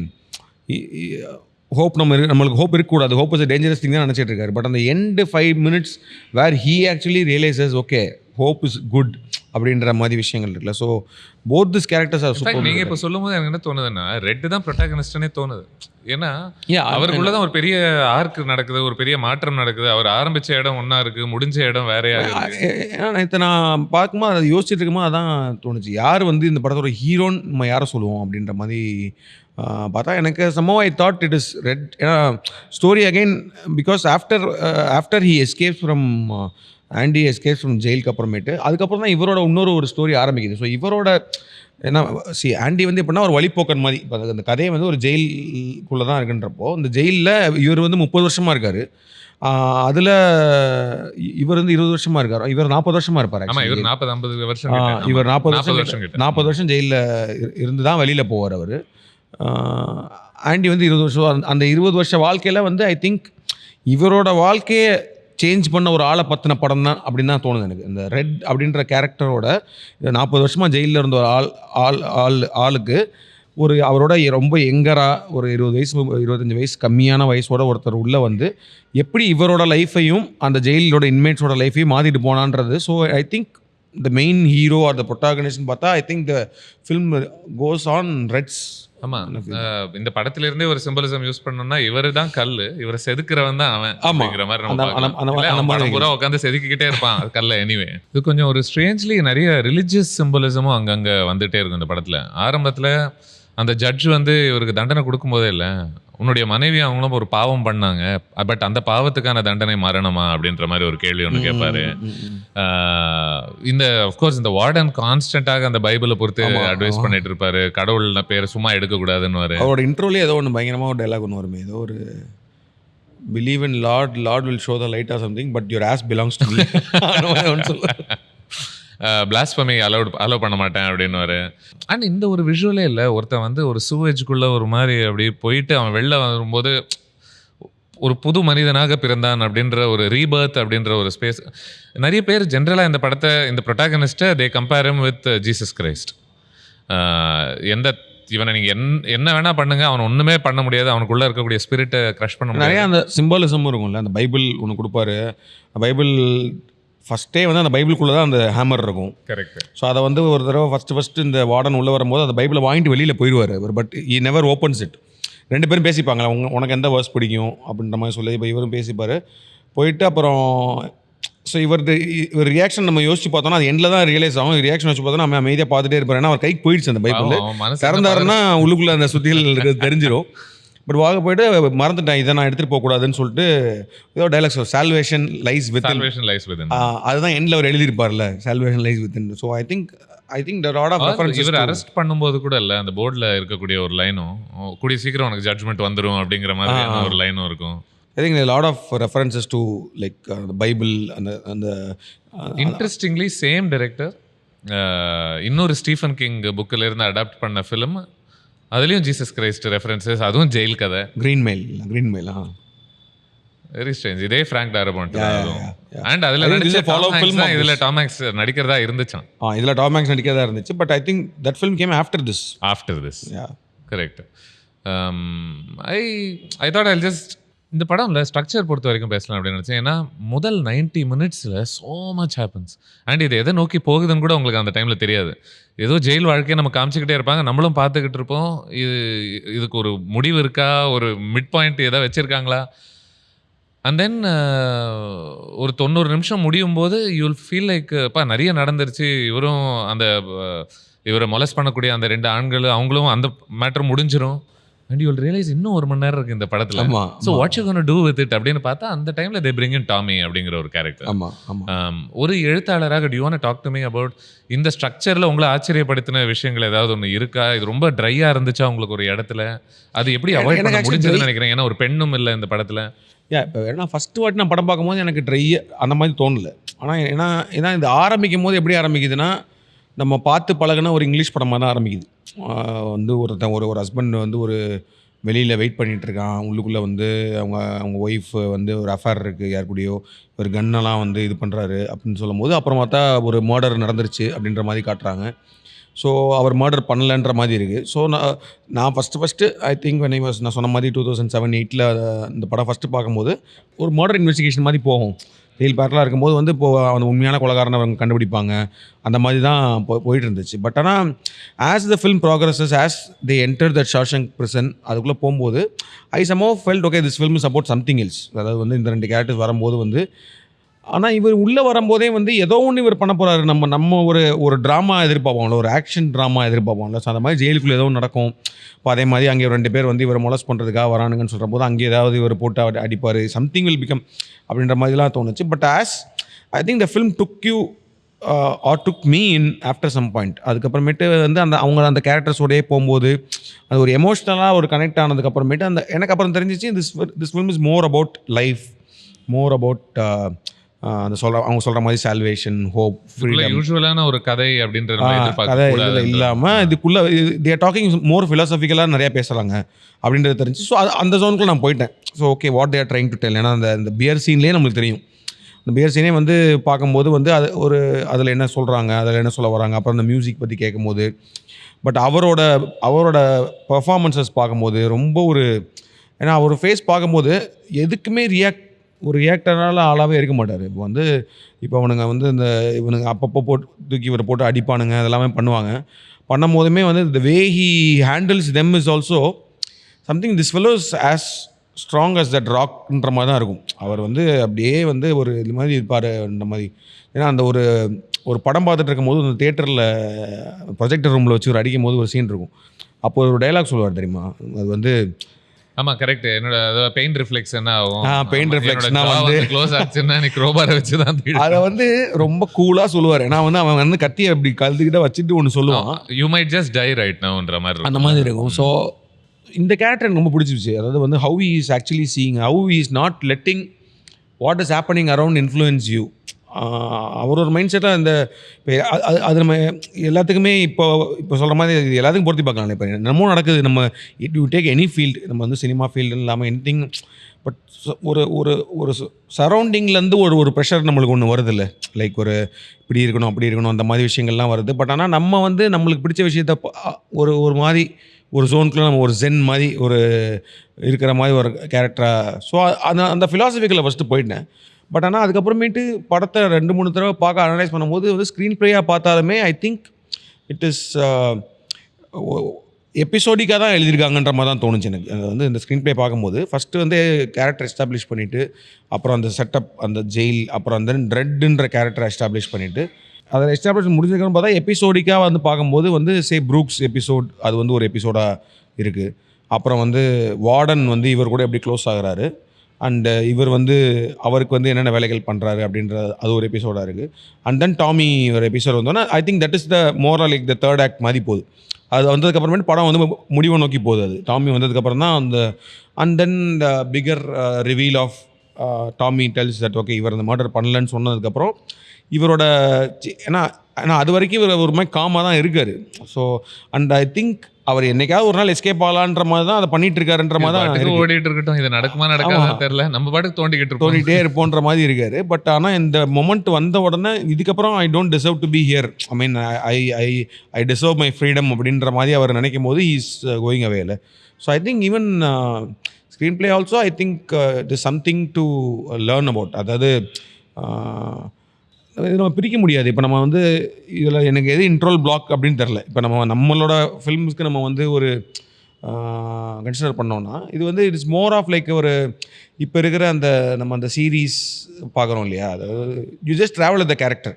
ஹோப் நம்மளுக்கு ஹோப் இருக்கக்கூடாது, ஹோப் இஸ் டேஞ்சரஸ் திங் தான் நினச்சிட்டு இருக்காரு. பட் அந்த end 5 minutes where he actually realises okay hope is good அப்படின்ற மாதிரி விஷயங்கள் இருக்குல்ல. So both this characters are super. நீங்க இப்போ சொல்லும்போது எனக்கு என்ன தோணுதுன்னா ரெட் தான் ப்ரொட்டாகனிஸ்ட்னே தோணுது. ஏன்னா அவருக்குள்ளதான் ஒரு பெரிய ஆர்க் நடக்குது, ஒரு பெரிய மாற்றம் நடக்குது. அவர் ஆரம்பிச்ச இடம் ஒன்றா இருக்கு, முடிஞ்ச இடம் வேறையா இருக்கு. ஏன்னா நேற்று நான் பார்க்கும்போது அதை யோசிச்சுட்டு இருக்கும்போது அதான் தோணுச்சு, யார் வந்து இந்த படத்தோட ஹீரோன்னு நம்ம யாரை சொல்லுவோம் அப்படின்ற மாதிரி பார்த்தா எனக்கு somehow I thought it is Red. ஏன்னா story again because after he escapes from Andy escapes from ஜெயிலுக்கு அப்புறமேட்டு அதுக்கப்புறம் தான் இவரோட இன்னொரு ஸ்டோரி ஆரம்பிக்குது. ஸோ இவரோட ஏன்னா ஆண்டி வந்து எப்படின்னா ஒரு வழிப்போக்கன் மாதிரி இப்போ அந்த கதையை வந்து ஒரு ஜெயிலுக்குள்ளே தான் இருக்குன்றப்போ இந்த ஜெயிலில் இவர் வந்து 30 வருஷமாக இருக்கார். அதில் இவர் வந்து 20 வருஷமாக இருக்கார். இவர் 40 வருஷமாக இருப்பார். இவர் 40-50 வருஷம். இவர் 40 வருஷம் ஜெயிலில் இருந்து தான் வெளியில் போவார் அவர். ஆண்டி வந்து 20 வருஷம். அந்த 20 வருஷ வாழ்க்கையில் வந்து ஐ திங்க் இவரோட வாழ்க்கையை சேஞ்ச் பண்ண ஒரு ஆளை பற்றின படம் தான் அப்படின்னு தான் தோணுது எனக்கு. இந்த ரெட் அப்படின்ற கேரக்டரோட 40 வருஷமாக ஜெயிலில் இருந்த ஒரு ஆளுக்கு ஒரு அவரோட ரொம்ப யங்கராக ஒரு 20 வயசு 25 வயசு கம்மியான வயசோட ஒருத்தர் உள்ளே வந்து எப்படி இவரோட லைஃப்பையும் அந்த ஜெயிலோட இன்மேட்ஸோட லைஃப்பையும் மாற்றிட்டு போனான்றது. So I think the main hero or the ப்ரொட்டாகனிஸ்ட்னு பார்த்தா I think the film goes on Red's. ஆமாம், இந்த படத்துல இருந்தே ஒரு சிம்பலிசம் யூஸ் பண்ணோம்னா இவரு தான் கல்லு, இவரை செதுக்குறவன் தான் அவன் அப்படிங்கிற மாதிரி நம்ம பூரா உட்காந்து செதுக்கிக்கிட்டே இருப்பான் அது கல்ல. எனிவே இது கொஞ்சம் ஒரு ஸ்ட்ரேஞ்ச்லி நிறைய ரிலிஜியஸ் சிம்பலிசமும் அங்கங்கே வந்துட்டே இருக்கும் இந்த படத்தில். ஆரம்பத்தில் அந்த ஜட்ஜ் வந்து இவருக்கு தண்டனை கொடுக்கும்போதே இல்லை, உன்னுடைய மனைவி அவங்களும் ஒரு பாவம் பண்ணாங்க, பட் அந்த பாவத்துக்கான தண்டனை மரணமா அப்படின்ற மாதிரி ஒரு கேள்வி ஒன்று கேட்பாரு. இந்த அஃப்கோர்ஸ் இந்த வார்டன் கான்ஸ்டன்டாக அந்த பைபிளை பொறுத்து அட்வைஸ் பண்ணிட்டு இருப்பாரு, கடவுள் பேரை சும்மா எடுக்கக்கூடாதுன்னு. அவரோட இன்ட்ரோலே ஏதோ ஒன்று பயங்கரமாக ஒரு டைலாக் ஒன்று வருமே, ஏதோ ஒரு believe in Lord will show the light or something but your as belongs to me சொல்லுவார். பிளாஸ்பமி அலோவ் பண்ண மாட்டேன் அப்படின்னு. அண்ட் இந்த ஒரு விஷுவலே இல்லை, ஒருத்தன் வந்து ஒரு சூவேஜுக்குள்ளே ஒரு மாதிரி அப்படி போயிட்டு அவன் வெளில வரும்போது ஒரு புது மனிதனாக பிறந்தான் அப்படின்ற ஒரு ரீபர்த் அப்படின்ற ஒரு ஸ்பேஸ். நிறைய பேர் ஜென்ரலாக இந்த படத்தை இந்த ப்ரொட்டாகனிஸ்ட்டை they compare him with Jesus Christ. இவனை நீங்கள் என்ன வேணால் பண்ணுங்க, அவன் ஒன்றுமே பண்ண முடியாது, அவனுக்குள்ளே இருக்கக்கூடிய ஸ்பிரிட்டை க்ரஷ் பண்ண முடியாது. நிறையா அந்த சிம்பாலிசமும் இருக்கும்ல. அந்த பைபிள் ஒன்று கொடுப்பாரு, பைபிள் ஃபஸ்ட்டே வந்து அந்த பைபிளுக்குள்ளே தான் அந்த ஹேமர் இருக்கும். கரெக்ட். ஸோ அதை வந்து ஒரு தடவை ஃபஸ்ட்டு இந்த வார்டன் உள்ளே வரும்போது அந்த பைபிளை வாங்கிட்டு வெளியில் போயிடுவார் அவர். But he never opens it. 2 பேரும் பேசிப்பாங்களா, உனக்கு எந்த வேர்ஸ் பிடிக்கும் அப்படின்ற மாதிரி சொல்லி இப்போ இவரும் பேசிப்பார். போயிட்டு அப்புறம் ஸோ இவர் ரியாக்ஷன் நம்ம யோசிச்சு பார்த்தோம்னா அது எண்டில் தான் ரியலைஸ் ஆகும். ரியாக்ஷன் வச்சு பார்த்தோன்னா நம்ம அமைதியாக பார்த்துட்டே இருப்பார். ஏன்னா அவர் கைக்கு போயிடுச்சு அந்த பைபிள். திறந்தாருன்னா உள்ளுக்குள்ளே அந்த சுத்திகள் இருக்கிறது தெரிஞ்சிடும். பட் வாங்க போயிட்டு மறந்துட்டேன், இதை நான் எடுத்துகிட்டு போகக்கூடாதுன்னு சொல்லிட்டு ஏதோ டைலாக்ஸ் சால்வேஷன் லைஸ் வித்தின், அதுதான் எண்டில் அவர் எழுதியிருப்பார்ல, salvation lies within. So I think the lot of references இவர் அரெஸ்ட் பண்ணும்போது கூட இல்லை, அந்த போர்டில் இருக்கக்கூடிய ஒரு லைனும் கூடிய சீக்கிரம் உனக்கு ஜட்ஜ்மெண்ட் வந்துடும் அப்படிங்கிற மாதிரி ஒரு லைனும் இருக்கும். I think there are a lot of references to like the Bible and the interestingly same director இன்னொரு ஸ்டீஃபன் கிங் புக்கில் இருந்து அடாப்ட் பண்ண ஃபிலிம், அதுலேயும் ஜீசஸ் கிரைஸ்ட் ரெஃபரன்சஸ், அதுவும் ஜெயில் கதை. Green mail very strange. இதே ஃப்ராங்க் டாரபண்ட் அண்ட் அதில் நடிச்ச ஃபாலோ ஃபிலிம் இதில் டாம் ஹாங்க்ஸ் நடிக்கிறதா இருந்துச்சான். இதில் டாம் ஹாங்க்ஸ் நடிக்கிறதா இருந்துச்சு. But I think that film game after this. Correct. I thought I just இந்த படம்ல ஸ்ட்ரக்சர் பொறுத்த வரைக்கும் பேசலாம் அப்படின்னு நினச்சேன். ஏன்னா முதல் 90 மினிட்ஸில் ஸோ மச் ஹேப்பன்ஸ் அண்ட் இது எதை நோக்கி போகுதுன்னு கூட உங்களுக்கு அந்த டைமில் தெரியாது. ஏதோ ஜெயில் வாழ்க்கையை நம்ம காமிச்சிக்கிட்டே இருப்பாங்க, நம்மளும் பார்த்துக்கிட்டு இருப்போம். இதுக்கு ஒரு முடிவு இருக்கா, ஒரு மிட் பாயிண்ட் எதாவது வச்சுருக்காங்களா? அண்ட் தென் ஒரு 90 நிமிஷம் முடியும் போது யூ வில் ஃபீல் லைக் நிறைய நடந்துருச்சு. இவரை மொலஸ் பண்ணக்கூடிய அந்த 2 ஆண்கள் அவங்களும் அந்த மேட்டர் முடிஞ்சிடும். அண்ட் யூ வில் ரியலைஸ் இன்னும் 1 மணி நேரம் இருக்குது இந்த படத்தில். So what you gonna do with it அப்படின்னு பார்த்தா அந்த டைமில் தே பிரிங் இன் டாமி அப்படிங்கிற ஒரு கேரக்டர். ஒரு எழுத்தாளராக do you want to talk to me about இந்த ஸ்ட்ரக்சரில் உங்களை ஆச்சரியப்படுத்தின விஷயங்கள் ஏதாவது ஒன்று இருக்கா? இது ரொம்ப ட்ரையாக இருந்துச்சா உங்களுக்கு ஒரு இடத்துல? அது எப்படி அவாய்ட் பண்ண முடிஞ்சதுன்னு நினைக்கிறேன்? ஏன்னா ஒரு பெண்ணும் இல்லை இந்த படத்தில். இப்போ ஏன்னா ஃபஸ்ட்டு வாட்டி நான் படம் பார்க்கும்போது எனக்கு அந்த மாதிரி தோணல. ஆனால் ஏன்னா இது ஆரம்பிக்கும் போது எப்படி ஆரம்பிக்குதுன்னா, நம்ம பார்த்து பழகுன ஒரு இங்கிலீஷ் படமாக தான் ஆரம்பிக்குது. வந்து ஒருத்தன் ஒரு ஹஸ்பண்ட் வந்து ஒரு வெளியில் வெயிட் பண்ணிகிட்டு இருக்கான். உள்ளுக்குள்ளே வந்து அவங்க ஒய்ஃப் வந்து ஒரு அஃபேர் இருக்குது யார் கூடயோ, ஒரு கன்னெல்லாம் வந்து இது பண்ணுறாரு அப்படின்னு சொல்லும்போது, அப்புறம் பார்த்தா ஒரு மர்டர் நடந்துருச்சு அப்படின்ற மாதிரி காட்டுறாங்க. ஸோ அவர் மர்டர் பண்ணலன்ற மாதிரி இருக்குது. ஸோ நான் ஃபஸ்ட்டு ஐ திங்க் நான் சொன்ன மாதிரி 2007-8 இந்த படம் ஃபஸ்ட்டு பார்க்கும்போது ஒரு மர்டர் இன்வெஸ்டிகேஷன் மாதிரி போகும். ஜெயில் பேரலாக இருக்கும்போது வந்து அந்த உண்மையான கொலைகாரனை அவங்க கண்டுபிடிப்பாங்க. அந்த மாதிரி தான் போயிட்டு இருந்துச்சு. பட் ஆனால் as the film progresses, as they enter that Shawshank prison, அதுக்குள்ளே போகும்போது I somehow felt okay this film is about something else. அதாவது வந்து இந்த 2 கேரக்டர்ஸ் வரும்போது வந்து, ஆனால் இவர் உள்ளே வரும்போதே வந்து ஏதோ ஒன்று இவர் பண்ண போகிறாரு. நம்ம ஒரு ட்ராமா எதிர்பார்ப்போம்ல, ஒரு ஆக்ஷன் ட்ராமா எதிர்பார்ப்போம்ல. ஸோ அந்த மாதிரி ஜெயிலுக்குள்ளே ஏதோ நடக்கும். இப்போ அதே மாதிரி அங்கே 2 பேர் வந்து இவர் மொலஸ்ட் பண்ணுறதுக்காக வரானுங்கன்னு சொல்கிற போது அங்கே ஏதாவது இவர் போட்டு அடிப்பார், சம்திங் வில் பிகம் அப்படின்ற மாதிரிலாம் தோணுச்சு. But I think the film took you are took me in after some point. அதுக்கப்புறமேட்டு வந்து அவங்க அந்த கேரக்டர்ஸோடையே போகும்போது அது ஒரு எமோஷ்னலாக ஒரு கனெக்ட் ஆனதுக்கப்புறமேட்டு எனக்கு அப்புறம் தெரிஞ்சிச்சு this film is more about life, more about அவங்க சொல்கிற மாதிரி சால்வேஷன், ஹோப், ஃப்ரீடம். யூசுவலான ஒரு கதை அப்படின்ற கதை இல்லாமல் இதுக்குள்ளே தே டாக்கிங் மோர் ஃபிலாசபிக்கலாக நிறையா பேசுகிறாங்க அப்படின்றது தெரிஞ்சு. ஸோ அந்த ஜோனுக்குள்ள நான் போயிட்டேன். So okay what there trying to tell. ஏன்னா அந்த பியர் சீன்லேயே நம்மளுக்கு தெரியும். அந்த பியர் சீனே வந்து பார்க்கும்போது வந்து அதில் என்ன சொல்கிறாங்க, அதில் என்ன சொல்ல வராங்க. அப்புறம் அந்த மியூசிக் பற்றி கேட்கும்போது, பட் அவரோட பர்ஃபார்மன்ஸஸ் பார்க்கும்போது ரொம்ப ஏன்னா அவர் ஃபேஸ் பார்க்கும்போது எதுக்குமே ரியாக்டரால் ஆளாகவே இருக்க மாட்டார். இப்போ அவனுங்க வந்து இவனுங்க அப்பப்போ தூக்கி இவரை போட்டு அடிப்பானுங்க, அதெல்லாமே பண்ணும் போதுமே வந்து the way he handles them is also something this fellow is as strong as that ராக்ன்ற மாதிரி தான் இருக்கும். அவர் வந்து அப்படியே வந்து ஒரு இது மாதிரி இருப்பாருன்ற மாதிரி. ஏன்னா அந்த ஒரு படம் பார்த்துட்டு இருக்கும்போது அந்த தியேட்டரில் ப்ரொஜெக்டர் ரூமில் வச்சு ஒரு அடிக்கும் போது ஒரு சீன் இருக்கும். அப்போ ஒரு டைலாக் சொல்லுவார் தெரியுமா, அது வந்து ஆமாம் கரெக்ட். என்னோட பெயின் ரிஃப்ளெக்ஸ் என்ன ஆகும், பெயின் ரிஃப்ளெக்ஸ்னா வந்து க்ளோஸ் ஆச்சுன்னா எனக்கு ரோபாரை வச்சு தான் அதை வந்து ரொம்ப கூலாக சொல்லுவார். ஏன்னா வந்து அவன் வந்து கத்தியை அப்படி கழுத்துக்கிட்ட வச்சுட்டு ஒன்று சொல்லுவான், you might just die right நவுன்ற மாதிரி அந்த மாதிரி இருக்கும். ஸோ இந்த கேரக்டர் எனக்கு ரொம்ப பிடிச்சிருச்சு. அதாவது வந்து how he is actually seeing, how he is not letting what is happening around influence you. அவரோட மைண்ட் செட்டாக இப்போ அது நம்ம எல்லாத்துக்குமே இப்போ சொல்கிற மாதிரி இது எல்லாத்துக்கும் பொருத்தி பார்க்கலாம். இப்போ என்னமோ நடக்குது, நம்ம யூ டேக் எனி ஃபீல்டு, நம்ம வந்து சினிமா ஃபீல்டுன்னு இல்லாமல் எனிதிங். பட் ஒரு சரௌண்டிங்லேருந்து ஒரு ப்ரெஷர் நம்மளுக்கு ஒன்று வருது இல்லை, லைக் இப்படி இருக்கணும் அப்படி இருக்கணும் அந்த மாதிரி விஷயங்கள்லாம் வருது. பட் ஆனால் நம்ம வந்து நம்மளுக்கு பிடிச்ச விஷயத்த ஒரு மாதிரி ஒரு ஜோனுக்குள்ளே நம்ம ஒரு ஜென் மாதிரி இருக்கிற மாதிரி ஒரு கேரக்டராக. ஸோ அந்த ஃபிலாசபிக்கில் ஃபஸ்ட்டு போயிட்டேன். பட் ஆனால் அதுக்கப்புறமேட்டு படத்தை 2-3 தடவை பார்க்க அனலைஸ் பண்ணும்போது வந்து ஸ்க்ரீன் ப்ளேயாக பார்த்தாலுமே ஐ திங்க் இட் இஸ் எபிசோடிக்காக தான் எழுதியிருக்காங்கன்ற மாதிரி தான் தோணுச்சு எனக்கு. அது வந்து இந்த ஸ்க்ரீன் ப்ளே பார்க்கும்போது ஃபஸ்ட்டு வந்து கேரக்டர் எஸ்டாப்ளிஷ் பண்ணிவிட்டு, அப்புறம் அந்த செட்டப், அந்த ஜெயில், அப்புறம் அந்த ட்ரெட்டுன்ற கேரக்டரை எஸ்டாப்ளிஷ் பண்ணிவிட்டு, அதை எஸ்டாப்ளிஷ் முடிஞ்சிருக்கணும்னு பார்த்தா எபிசோடிக்காக வந்து பார்க்கும்போது வந்து ப்ரூக்ஸ் எபிசோட் அது வந்து ஒரு எபிசோடாக இருக்குது. அப்புறம் வந்து வார்டன் வந்து இவர் கூட எப்படி க்ளோஸ் ஆகுறாரு, அண்டு இவர் வந்து அவருக்கு வந்து என்னென்ன வேலைகள் பண்ணுறாரு அப்படின்ற அது ஒரு எபிசோடாக இருக்குது. அண்ட் தென் டாமி ஒரு எபிசோட் வந்தோன்னா ஐ think that is the moral like the third act மாதிரி போகுது. அது வந்ததுக்கப்புறமேட்டு படம் வந்து முடிவை நோக்கி போகுது. அது டாமி வந்ததுக்கப்புறம் தான் and then the figure reveal of Tommy tells that okay இவர் அந்த மர்டர் பண்ணலன்னு சொன்னதுக்கப்புறம் இவரோட ஏன்னா அது வரைக்கும் இவர் ஒரு மாதிரி காமாக தான் இருக்கார். ஸோ அண்ட் ஐ திங்க் அவர் என்னைக்காவது ஒரு நாள் எஸ்கேப் ஆகலான்ற மாதிரி தான் அதை பண்ணிட்டு இருக்காருன்ற மாதிரி தான் ஓடிட்டு இருக்கட்டும். இது நடக்குமா நடக்காது தெரியல, நம்ம பாட்டுக்கு தோண்டிட்டே இருப்போன்ற மாதிரி இருக்காரு. பட் ஆனால் இந்த மொமெண்ட் வந்த உடனே இதுக்கப்புறம் I don't deserve to be here, I mean I deserve my freedom அப்படின்ற மாதிரி அவர் நினைக்கும் போது ஹி இஸ் கோயிங் அவேல. So I think even screenplay also I think it is something to learn about. அதாவது இது நம்ம பிரிக்க முடியாது. இப்போ நம்ம வந்து இதில் எனக்கு எது இன்ட்ரோல் பிளாக் அப்படின்னு தெரில. இப்போ நம்மளோட ஃபில்ம்ஸ்க்கு நம்ம வந்து ஒரு கன்சிடர் பண்ணோன்னா இது வந்து it is more of like இப்போ இருக்கிற நம்ம அந்த சீரீஸ் பார்க்குறோம் இல்லையா, அதாவது you just travel with the character.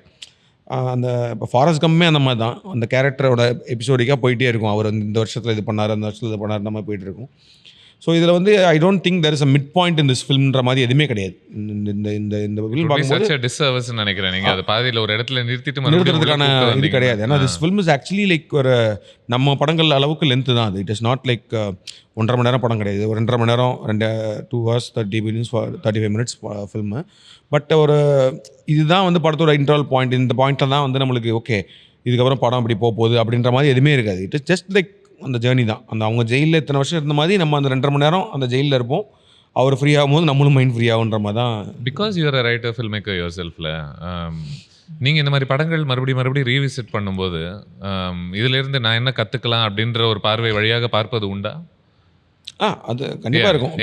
இப்போ ஃபாரஸ்ட் கம்மே அந்த மாதிரி தான், அந்த கேரக்டரோட எபிசோடிக்காக போயிட்டே இருக்கும். அவர் இந்த வருஷத்தில் இது பண்ணார், அந்த வருஷத்தில் இது பண்ணார், நம்ம போயிட்டு இருக்கும். ஸோ இதில் வந்து I don't think there is a mid point in this ஃபில்ம்ன்ற மாதிரி எதுவுமே கிடையாது. இந்த இந்த இந்த ஃபில்ம் பார்க்கும்போது டிஸ்சர்வஸ் நினைக்கிறேன் நீங்கள் அது பாதியில் ஒரு இடத்துல நிறுத்திட்டு நிறுத்துறதுக்கான இது கிடையாது. ஏன்னா this film is actually like ஒரு நம்ம படங்கள் அளவுக்கு லென்த்து தான் அது. இட் இஸ் நாட் லைக் 1.5 மணி நேரம் படம் கிடையாது. ஒரு 2.5 மணி நேரம் 2 hours 30 minutes 35 minutes film. But ஒரு இதுதான் வந்து படத்தோட இன்டர்வல் பாயிண்ட். இந்த பாயிண்ட்டில் தான் வந்து நம்மளுக்கு ஓகே இதுக்கப்புறம் படம் அப்படி போகுது அப்படின்ற மாதிரி எதுவுமே இருக்காது. இட் இஸ் ஜஸ்ட் லைக் அந்த ஜேர்னி தான். அந்த அவங்க ஜெயிலில் இத்தனை வருஷம் இருந்த மாதிரி நம்ம அந்த 2.5 மணி நேரம் அந்த ஜெயிலில் இருப்போம். அவர் ஃப்ரீ ஆகும்போது நம்மளும் மைண்ட் ஃப்ரீ ஆகுன்ற மாதிரி தான். Because you're a writer filmmaker your செல்ஃபில் நீங்கள் இந்த மாதிரி படங்கள் மறுபடியும் ரீவிசிட் பண்ணும்போது இதிலிருந்து நான் என்ன கற்றுக்கலாம் அப்படின்ற ஒரு பார்வை வழியாக பார்ப்பது உண்டா? அது கண்டிப்பாக இருக்கும்.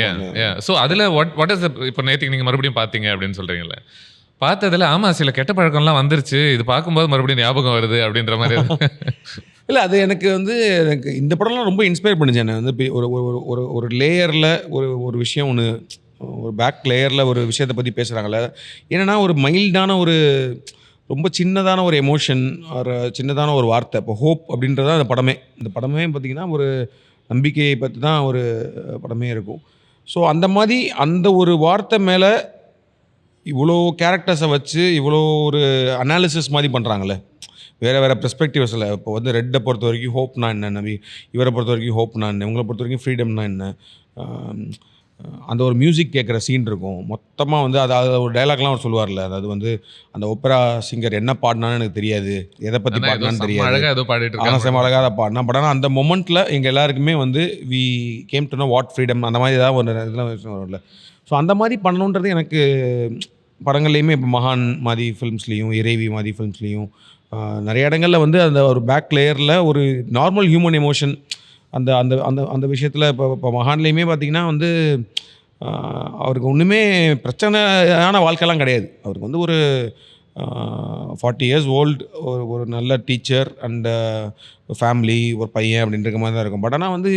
ஸோ அதில் வாட் இஸ் இப்போ நேற்றுக்கு நீங்கள் மறுபடியும் பார்த்தீங்க அப்படின்னு சொல்கிறீங்களே, பார்த்ததில் ஆமாம் சில கெட்ட பழக்கம்லாம் வந்துருச்சு, இது பார்க்கும்போது மறுபடியும் ஞாபகம் வருது அப்படின்ற மாதிரி. இல்லை அது எனக்கு வந்து எனக்கு இந்த படம்லாம் ரொம்ப இன்ஸ்பயர் பண்ணுச்சு. என்னை வந்து ஒரு ஒரு ஒரு லேயரில் ஒரு விஷயம் ஒன்று ஒரு பேக் லேயரில் ஒரு விஷயத்தை பற்றி பேசுகிறாங்களே. ஏன்னா ஒரு மைல்டான ஒரு ரொம்ப சின்னதான ஒரு எமோஷன் ஒரு சின்னதான ஒரு வார்த்தை. இப்போ ஹோப் அப்படின்றது தான் அந்த படமே. இந்த படமே பார்த்திங்கன்னா ஒரு நம்பிக்கையை பற்றி தான் ஒரு படமே இருக்கும். ஸோ அந்த மாதிரி அந்த ஒரு வார்த்தை மேலே இவ்வளோ கேரக்டர்ஸை வச்சு இவ்வளோ ஒரு அனாலிசிஸ் மாதிரி பண்ணுறாங்களே வேறு பெர்ஸ்பெக்டிவ்ஸில். இப்போ வந்து ரெட்டை பொறுத்த வரைக்கும் ஹோப்னா என்ன, இவரை பொறுத்த வரைக்கும் ஹோப்னா என்ன, இவங்களை பொறுத்த வரைக்கும் ஃப்ரீடம்னா என்ன, அந்த ஒரு மியூசிக் கேட்குற சீன் இருக்கும். மொத்தமாக வந்து அது ஒரு டைலாக்லாம் அவர் சொல்லுவார்ல, அதாவது வந்து அந்த ஒப்பரா சிங்கர் என்ன பாடினான்னு எனக்கு தெரியாது, எதை பற்றி பாடினான்னு தெரியாது, ஆனால் செம அழகாக அதை பாடினா. பட் ஆனால் அந்த மொமெண்ட்டில் எங்கள் எல்லாருக்குமே வந்து we came to know what freedom அந்த மாதிரி ஏதாவது ஒரு இதெல்லாம் வரும்ல. ஸோ அந்த மாதிரி பண்ணணுன்றது எனக்கு படங்கள்லேயுமே இப்போ மகான் மாதிரி ஃபிலிம்ஸ்லேயும் இறைவி மாதிரி ஃபிலிம்ஸ்லேயும் நிறைய இடங்களில் வந்து அந்த ஒரு பேக் லேயரில் ஒரு நார்மல் ஹியூமன் எமோஷன் அந்த அந்த அந்த அந்த விஷயத்தில் இப்போ மகான்லேயுமே பார்த்திங்கன்னா வந்து அவருக்கு ஒன்றுமே பிரச்சனையான வாழ்க்கைலாம் கிடையாது. அவருக்கு வந்து ஒரு 40 years ஓல்டு ஒரு நல்ல டீச்சர் அண்ட் ஃபேமிலி ஒரு பையன் அப்படின்ற மாதிரி தான் இருக்கும். பட் ஆனால் வந்து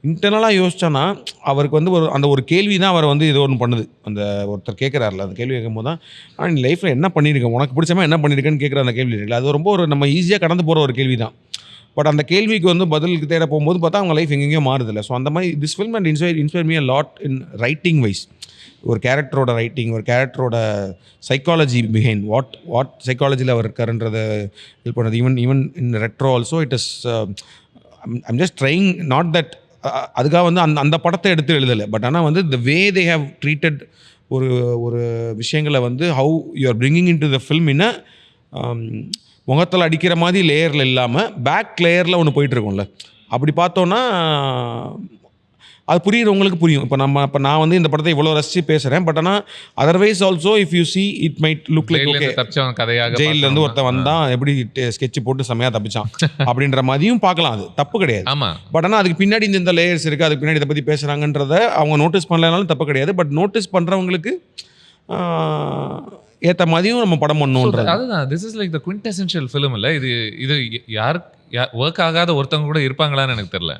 இன்டர்னலாக யோசிச்சோன்னா அவருக்கு வந்து அந்த ஒரு கேள்வி தான் அவரை வந்து இது ஒன்று பண்ணுது. அந்த ஒருத்தர் கேட்குறாருல அந்த கேள்வி கேட்கும்போது தான் ஆனால் நீ லைஃப்பில் என்ன பண்ணியிருக்கேன், உனக்கு பிடிச்சமா என்ன பண்ணியிருக்கேன்னு கேட்குற அந்த கேள்வி இருக்குல்ல, அது ரொம்ப ஒரு நம்ம ஈஸியாக கடந்து போகிற ஒரு கேள்வி தான். பட் அந்த கேள்விக்கு வந்து பதிலுக்கு தேட போகும்போது பார்த்தா அவங்க லைஃப் எங்கெங்கேயோ மாறுதில்லை. ஸோ அந்த மாதிரி this film and inspire me a lot in writing wise. ஒரு கேரக்டரோட ரைட்டிங், ஒரு கேரக்டரோட சைக்காலஜி பிஹைண்ட் வாட் சைக்காலஜியில் அவர் இருக்காருன்றதை இது பண்ணுறது. Even in Retro also it is I'm just trying not that அதுக்காக வந்து அந்த படத்தை எடுத்து எழுதலை. பட் ஆனால் வந்து the way they have treated ஒரு விஷயங்களை வந்து how you are bringing in to the film இன் முகத்தில் அடிக்கிற மாதிரி லேயரில் இல்லாமல் பேக் லேயரில் ஒன்று போயிட்டுருக்கோம்ல. அப்படி பார்த்தோன்னா அது புரியுறவங்களுக்கு புரியும். இப்போ நான் வந்து இந்த படத்தை இவ்வளோ ரசித்து பேசுகிறேன். பட் ஆனால் otherwise also if you see it might look like okay ஜெயிலேருந்து ஒருத்தன் வந்தான் எப்படி ஸ்கெட்ச் போட்டு செம்மையாக தப்பிச்சான் அப்படின்ற மாதிரியும் பார்க்கலாம். அது தப்பு கிடையாது. பட் ஆனால் அதுக்கு பின்னாடி இந்த லேயர்ஸ் இருக்குது, அதுக்கு பின்னாடி இதை பற்றி பேசுகிறாங்கன்றத அவங்க நோட்டீஸ் பண்ணலனாலும் தப்பு கிடையாது. பட் நோட்டீஸ் பண்ணுறவங்களுக்கு ஏற்ற மாதிரியும் நம்ம படம் பண்ணணுன்றது அதுதான். This is like the குவிண்டெசென்ஷியல் film இல்லை இது யார் ஒர்க் ஆகாத ஒருத்தவங்க கூட இருப்பாங்களான்னு எனக்கு தெரியல.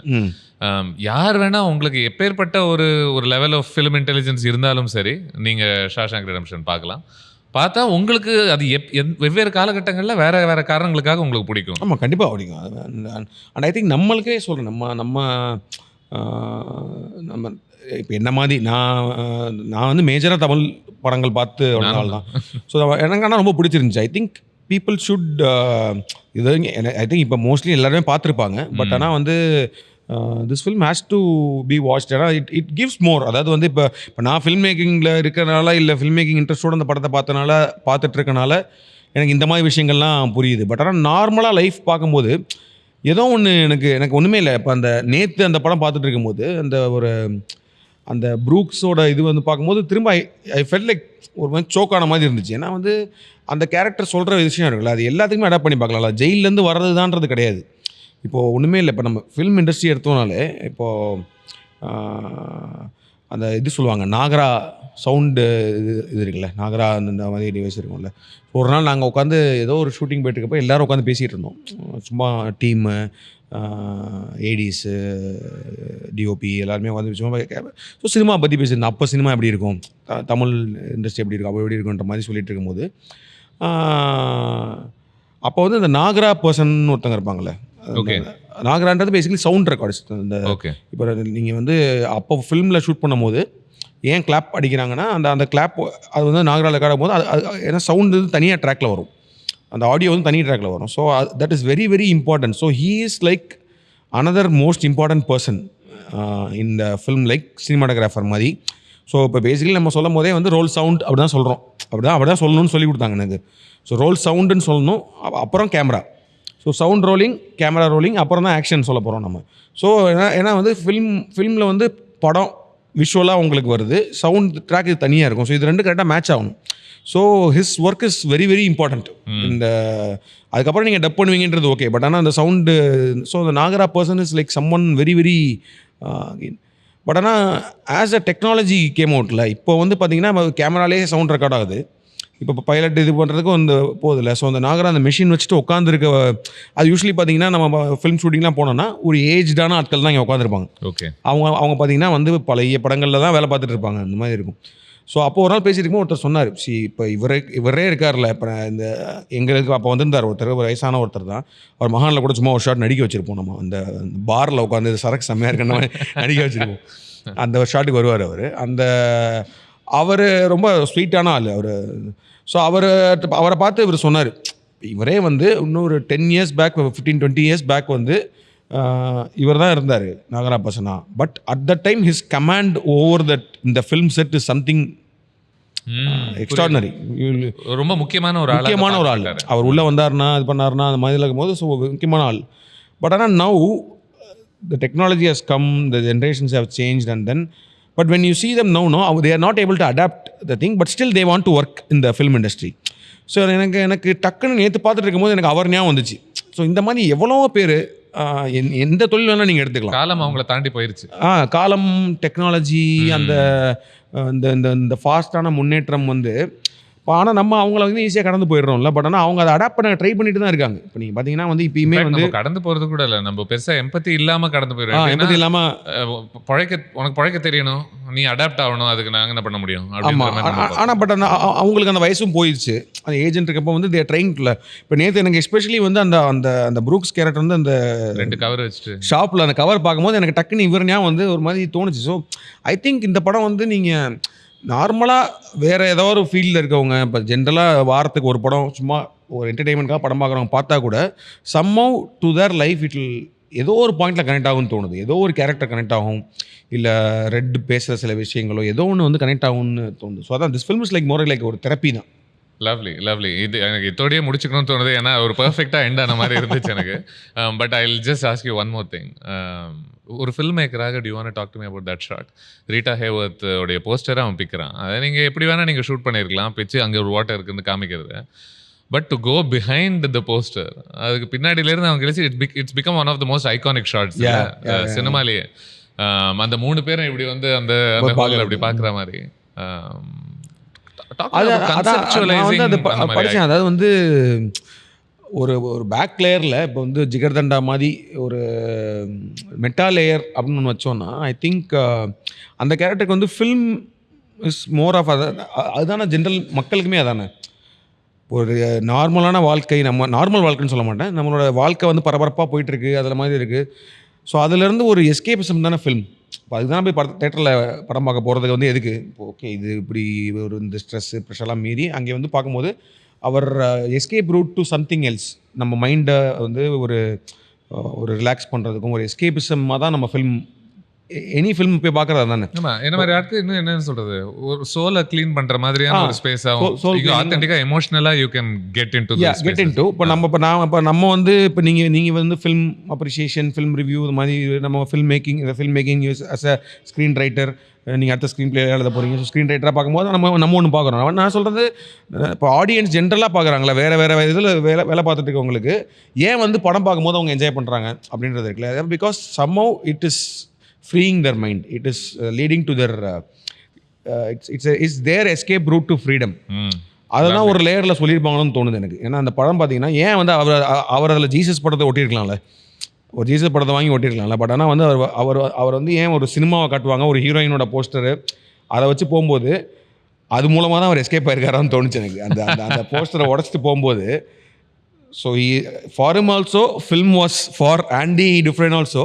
யார் வேணா உங்களுக்கு எப்பேற்பட்ட ஒரு லெவல் ஆஃப் ஃபிலிம் இன்டெலிஜென்ஸ் இருந்தாலும் சரி நீங்கள் ஷாஷாங்க் ரிடெம்ப்ஷன் பார்க்கலாம். பார்த்தா உங்களுக்கு அது வெவ்வேறு காலகட்டங்களில் வேற காரணங்களுக்காக உங்களுக்கு பிடிக்கும். ஆமாம், கண்டிப்பாக பிடிக்கும். அண்ட் ஐ திங்க் நம்மளுக்கே சொல்கிறேன் நம்ம இப்போ என்ன மாதிரி நான் வந்து மேஜராக தமிழ் படங்கள் பார்த்து நாள் தான். ஸோ எனக்கு ஆனால் ரொம்ப பிடிச்சிருந்துச்சு. ஐ திங்க் பீப்புள் ஷுட் இது ஐ திங்க் இப்போ மோஸ்ட்லி எல்லாருமே பார்த்துருப்பாங்க. பட் ஆனால் வந்து this film has to be watched. ஏன்னா இட் கிவ்ஸ் மோர். அதாவது வந்து இப்போ நான் ஃபில்ம் மேக்கிங்கில் இருக்கிறனால இல்லை ஃபில்ம் மேக்கிங் இன்ட்ரெஸ்டோடு அந்த படத்தை பார்த்துட்டு இருக்கனால எனக்கு இந்த மாதிரி விஷயங்கள்லாம் புரியுது. பட் ஆனால் நார்மலாக லைஃப் பார்க்கும்போது ஏதோ ஒன்று எனக்கு ஒன்றுமே இல்லை. இப்போ அந்த நேற்று அந்த படம் பார்த்துட்டு இருக்கும்போது அந்த ப்ரூக்ஸோட இது வந்து பார்க்கும்போது திரும்ப ஐ ஃபெல் லைக் ஒரு மாதிரி சோக்கான மாதிரி இருந்துச்சு. ஏன்னா வந்து அந்த கேரக்டர் சொல்கிற விஷயம் இருக்குல்ல, அது எல்லாத்துக்குமே அடாப்ட் பண்ணி பார்க்கலாம். ஜெயிலேருந்து வர்றது தான்றது கிடையாது. இப்போது ஒன்றுமே இல்லை. இப்போ நம்ம ஃபில்ம் இண்டஸ்ட்ரி எடுத்தோம்னாலே இப்போது அந்த இது சொல்லுவாங்க நாகரா சவுண்டு இது இருக்குல்ல, நாகரா அந்த மாதிரி டிவைஸ் இருக்கும்ல. ஒரு நாள் நாங்கள் உட்காந்து ஏதோ ஒரு ஷூட்டிங் போயிட்டுருக்கப்போ எல்லோரும் உட்காந்து பேசிகிட்டு இருந்தோம். சும்மா டீமு ஏடிஸு டிஓபி எல்லாருமே உட்காந்து சும்மா ஸோ சினிமா பற்றி பேசியிருந்தோம். அப்போ சினிமா எப்படி இருக்கும், தமிழ் இண்டஸ்ட்ரி எப்படி இருக்கும், அப்போ எப்படி இருக்குன்ற மாதிரி சொல்லிட்டு இருக்கும்போது அப்போ வந்து இந்த நாகரா பர்சன் ஒருத்தங்க இருப்பாங்களே, நாகரான்றது பேசிக்கலி சவுண்ட் ரெக்கார்ட்ஸ். இந்த ஓகே. இப்போ நீங்கள் வந்து அப்போ ஃபிலிமில் ஷூட் பண்ணும்போது ஏன் கிளாப் அடிக்கிறாங்கன்னா அந்த கிளாப் அது வந்து நாகரால் ரெக்கார்ட் ஆகும்போது அது ஏன்னா சவுண்டு வந்து தனியாக ட்ராக்கில் வரும், அந்த ஆடியோ வந்து தனி ட்ராக்கில் வரும். So that is very very important. So he is like another most important person இந்த ஃபிலிம், லைக் சினிமாட்டோகிராஃபர் மாதிரி. ஸோ இப்போ பேசிக்கலி நம்ம சொல்லும் போதே வந்து ரோல் சவுண்ட் அப்படி தான் சொல்கிறோம், அப்படி தான் சொல்லணும்னு சொல்லி கொடுத்தாங்க எனக்கு. ஸோ ரோல் சவுண்டுன்னு சொல்லணும், அப்புறம் camera. So sound rolling, camera rolling, அப்புறம் தான் ஆக்ஷன் சொல்ல போகிறோம் நம்ம. ஸோ ஏன்னா வந்து ஃபிலிமில் வந்து படம் விஷுவலாக உங்களுக்கு வருது, சவுண்ட் ட்ராக் இது தனியாக இருக்கும். ஸோ இது ரெண்டு கரெக்டாக மேட்ச் ஆகணும். So his work is very very important. இந்த அதுக்கப்புறம் நீங்கள் டப் பண்ணுவீங்கன்றது ஓகே, பட் ஆனால் அந்த சவுண்டு. ஸோ அந்த Nagra person is like someone very very. But ஆனால் ஆஸ் அ டெக்னாலஜி கேம் அவுட்டில் இப்போ வந்து பார்த்தீங்கன்னா கேமராலே சவுண்ட் ரெக்கார்ட் ஆகுது. இப்போ பைலட் இது பண்ணுறதுக்கும் வந்து போதில்லை. ஸோ அந்த நாகரா அந்த மிஷின் வச்சுட்டு உட்காந்துருக்க, அது யூஸ்வலி பார்த்தீங்கன்னா நம்ம ஃபிலிம் ஷூட்டிங்லாம் போனோன்னா ஒரு ஏஜ்டான ஆட்கள் தான் இங்கே உட்காந்துருப்பாங்க. ஓகே. அவங்க பார்த்தீங்கன்னா வந்து பழைய படங்களில் தான் வேலை பார்த்துட்டு இருப்பாங்க, அந்த மாதிரி இருக்கும். ஸோ அப்போ ஒரு நாள் பேசியிருக்கும்போது ஒருத்தர் சொன்னார், இப்போ இவரே இருக்கார்ல, இப்போ இந்த எங்களுக்கு அப்போ வந்திருந்தார் ஒருத்தர், ஒரு வயசான ஒருத்தர் தான். அவர் மகானில் கூட சும்மா ஒரு ஷாட் நடிக்க வச்சுருப்போம், நம்ம அந்த பாரில் உட்காந்து சரக்கு செம்மையாக இருக்குன்னு நடிக்க வச்சுருப்போம். அந்த ஒரு ஷாட்டுக்கு வருவார் அவர் ரொம்ப ஸ்வீட்டான ஆள் அவர். ஸோ அவரை பார்த்து இவர் சொன்னார், இவரே வந்து இன்னொரு 10 years பேக், 15-20 years பேக் வந்து இவர் தான் இருந்தார் நாகரா பர்சனா. But at the time his command over that இந்த film set is something extraordinary. ரொம்ப முக்கியமான ஒரு ஆள். அவர் உள்ளே வந்தார்னா இது பண்ணார்னா அந்த மாதிரி இருக்கும்போது ஸோ முக்கியமான ஆள். பட் ஆனால் now the technology has come, the generations have changed, and then but when you see them now, they are not able to adapt the thing, but still they want to work in the film industry. So எனக்கு டக்குன்னு நேற்று பார்த்துட்டு இருக்கும்போது எனக்கு அவர் ஞாபகம் வந்துச்சு. So இந்த மாதிரி எவ்வளோ பேர் எந்த தொழில் வேணால் நீங்கள் எடுத்துக்கலாம், காலம் அவங்கள தாண்டி போயிருச்சு. காலம், டெக்னாலஜி, அந்த இந்த ஃபாஸ்டான முன்னேற்றம் வந்து. ஆனால் நம்ம அவங்கள வந்து ஈஸியாக கடந்து போயிடுறோம்ல. பட் ஆனால் அவங்க அதை அடாப்ட் பண்ண ட்ரை பண்ணிட்டு தான் இருக்காங்க. இப்போ நீங்கள் பார்த்தீங்கன்னா வந்து இப்பயுமே வந்து கடந்து போகிறது கூட இல்லை, நம்ம பெருசாக எம்பத்தி இல்லாமல் கடந்து போயிடுறோம். எம்பத்தி இல்லாமல் உனக்கு பழைக்க தெரியணும், நீ அடாப்ட் ஆகணும், அதுக்கு நாங்கள் என்ன பண்ண முடியும்? ஆனால் பட் அந்த அவங்களுக்கு அந்த வயசும் போயிடுச்சு. அந்த ஏஜென்ட் இருக்கப்போ வந்து தேர் ட்ரைங் இல்லை. இப்போ நேற்று எனக்கு எஸ்பெஷலி வந்து அந்த ப்ரூக்ஸ் கேரக்டர் வந்து அந்த 2 கவர் வச்சுட்டு ஷாப்பில் அந்த கவர் பார்க்கும்போது எனக்கு டக்குன்னு இவர் ஞாபகம் வந்து ஒரு மாதிரி தோணுச்சு. ஸோ ஐ திங்க் இந்த படம் வந்து நீங்கள் நார்மலாக வேறு ஏதோ ஒரு ஃபீல்டில் இருக்கவங்க, இப்போ ஜென்ரலாக வாரத்துக்கு ஒரு படம் சும்மா ஒரு என்டர்டெயின்மெண்ட்காக படம் பார்க்குறவங்க பார்த்தா கூட somehow to their life it ஏதோ ஒரு பாயிண்டில் கனெக்ட் ஆகும்னு தோணுது. ஏதோ ஒரு கேரக்டர் கனெக்ட் ஆகும், இல்லை ரெட் பேசுகிற சில விஷயங்களோ ஏதோ ஒன்று வந்து கனெக்ட் ஆகும்னு தோணுது. ஸோ அதான் this film is like more like ஒரு தெரப்பி தான். லவ்லி. இது எனக்கு இதோடய முடிச்சுக்கணும்னு தோணுது, ஏன்னா ஒரு பர்ஃபெக்டாக எண்ட் ஆன மாதிரி இருந்துச்சு எனக்கு. But I will just ask you one more thing. ஒரு ஃபில்ம் மேக்கராக do you want to talk to me about that shot? Rita Hayworth உடைய போஸ்டரை அவன் பிக்கிறான். அதை நீங்கள் எப்படி வேணால் நீங்கள் ஷூட் பண்ணியிருக்கலாம், பிச்சு அங்கே ஒரு வாட்டர் இருக்குன்னு காமிக்கிறது. But to go behind the poster, அதுக்கு பின்னாடியிலேருந்து அவன் கழிச்சு it's become one of the most iconic shots சினிமாலேயே. அந்த 3 பேரும் இப்படி வந்து அந்த ஹாலில் அப்படி பார்க்குற மாதிரி. படித்தேன். அதாவது வந்து ஒரு பேக் லேயரில் இப்போ வந்து ஜிகர்தண்டா மாதிரி ஒரு மெட்டா லேயர் அப்படின்னு ஒன்று வச்சோன்னா ஐ திங்க் அந்த கேரக்டருக்கு வந்து ஃபில்ம் இஸ் மோர் ஆஃப் அதுதானே ஜென்ரல் மக்களுக்குமே அதானே. ஒரு நார்மலான வாழ்க்கை, நம்ம நார்மல் வாழ்க்கைன்னு சொல்ல மாட்டேன், நம்மளோட வாழ்க்கை வந்து பரபரப்பாக போயிட்டுருக்கு, அதில் மாதிரி இருக்குது. ஸோ அதுலேருந்து ஒரு எஸ்கேபிசம் தானே ஃபில்ம். இப்போ அதுதான் போய் தேட்டரில் படம் பார்க்க போகிறதுக்கு வந்து எதுக்கு இப்போ ஓகே இது இப்படி ஒரு இந்த ஸ்ட்ரெஸ்ஸு ப்ரெஷர்லாம் மீறி அங்கே வந்து பார்க்கும்போது அவர் escape route to something else, நம்ம மைண்டை வந்து ஒரு ரிலாக்ஸ் பண்ணுறதுக்கும் ஒரு எஸ்கேபிசமாக தான் நம்ம ஃபில்ம் எனி ஃபில்ம் போய் பார்க்குறது தானே. ஆமாம், என்ன மாதிரி ஆட்கள் இன்னும் என்னன்னு சொல்கிறது, ஒரு சோலை க்ளீன் பண்ணுற மாதிரியான ஒரு ஸ்பேஸாக ஆத்தென்டிக்காக எமோஷ்னலாக you can get into இப்போ நம்ம வந்து இப்போ நீங்கள் வந்து ஃபில்ம் அப்ரிஷியேஷன், ஃபில்ம் ரிவ்யூ, இது மாதிரி நம்ம film making as a screen writer, நீங்கள் அடுத்த ஸ்க்ரீன் பிளே எழுத போகிறீங்க. ஸோ ஸ்க்ரீன் ரைட்டராக பார்க்கும்போது நம்ம ஒன்று பார்க்குறோம். நான் சொல்கிறது இப்போ ஆடியன்ஸ் ஜென்ரலாக பார்க்குறாங்களா, வேறு இதில் வேலை பார்த்துட்டு இருக்கவங்களுக்கு ஏன் வந்து படம் பார்க்கும்போது அவங்க என்ஜாய் பண்ணுறாங்க அப்படின்றது இருக்குல்ல. Because somehow it is freeing their mind, it is leading to their it's their escape route to freedom. அதெல்லாம் ஒரு லேயரில் சொல்லியிருப்பாங்கன்னு தோணுது எனக்கு. ஏன்னா அந்த படம் பார்த்தீங்கன்னா ஏன் வந்து அவர் அதில் ஜீசஸ் படத்தை ஒட்டியிருக்கலாம்ல, ஒரு ஜீசஸ் படத்தை வாங்கி ஒட்டியிருக்கலாம்ல. பட் ஆனால் வந்து அவர் வந்து ஏன் ஒரு சினிமாவை காட்டுவாங்க, ஒரு ஹீரோயினோட போஸ்டரு அதை வச்சு போகும்போது அது மூலமாக தான் அவர் எஸ்கேப் ஆயிருக்காரான்னு தோணுச்சு எனக்கு. அந்த போஸ்டரை உடச்சிட்டு போகும்போது So for him also, film was for Andy Dufresne also,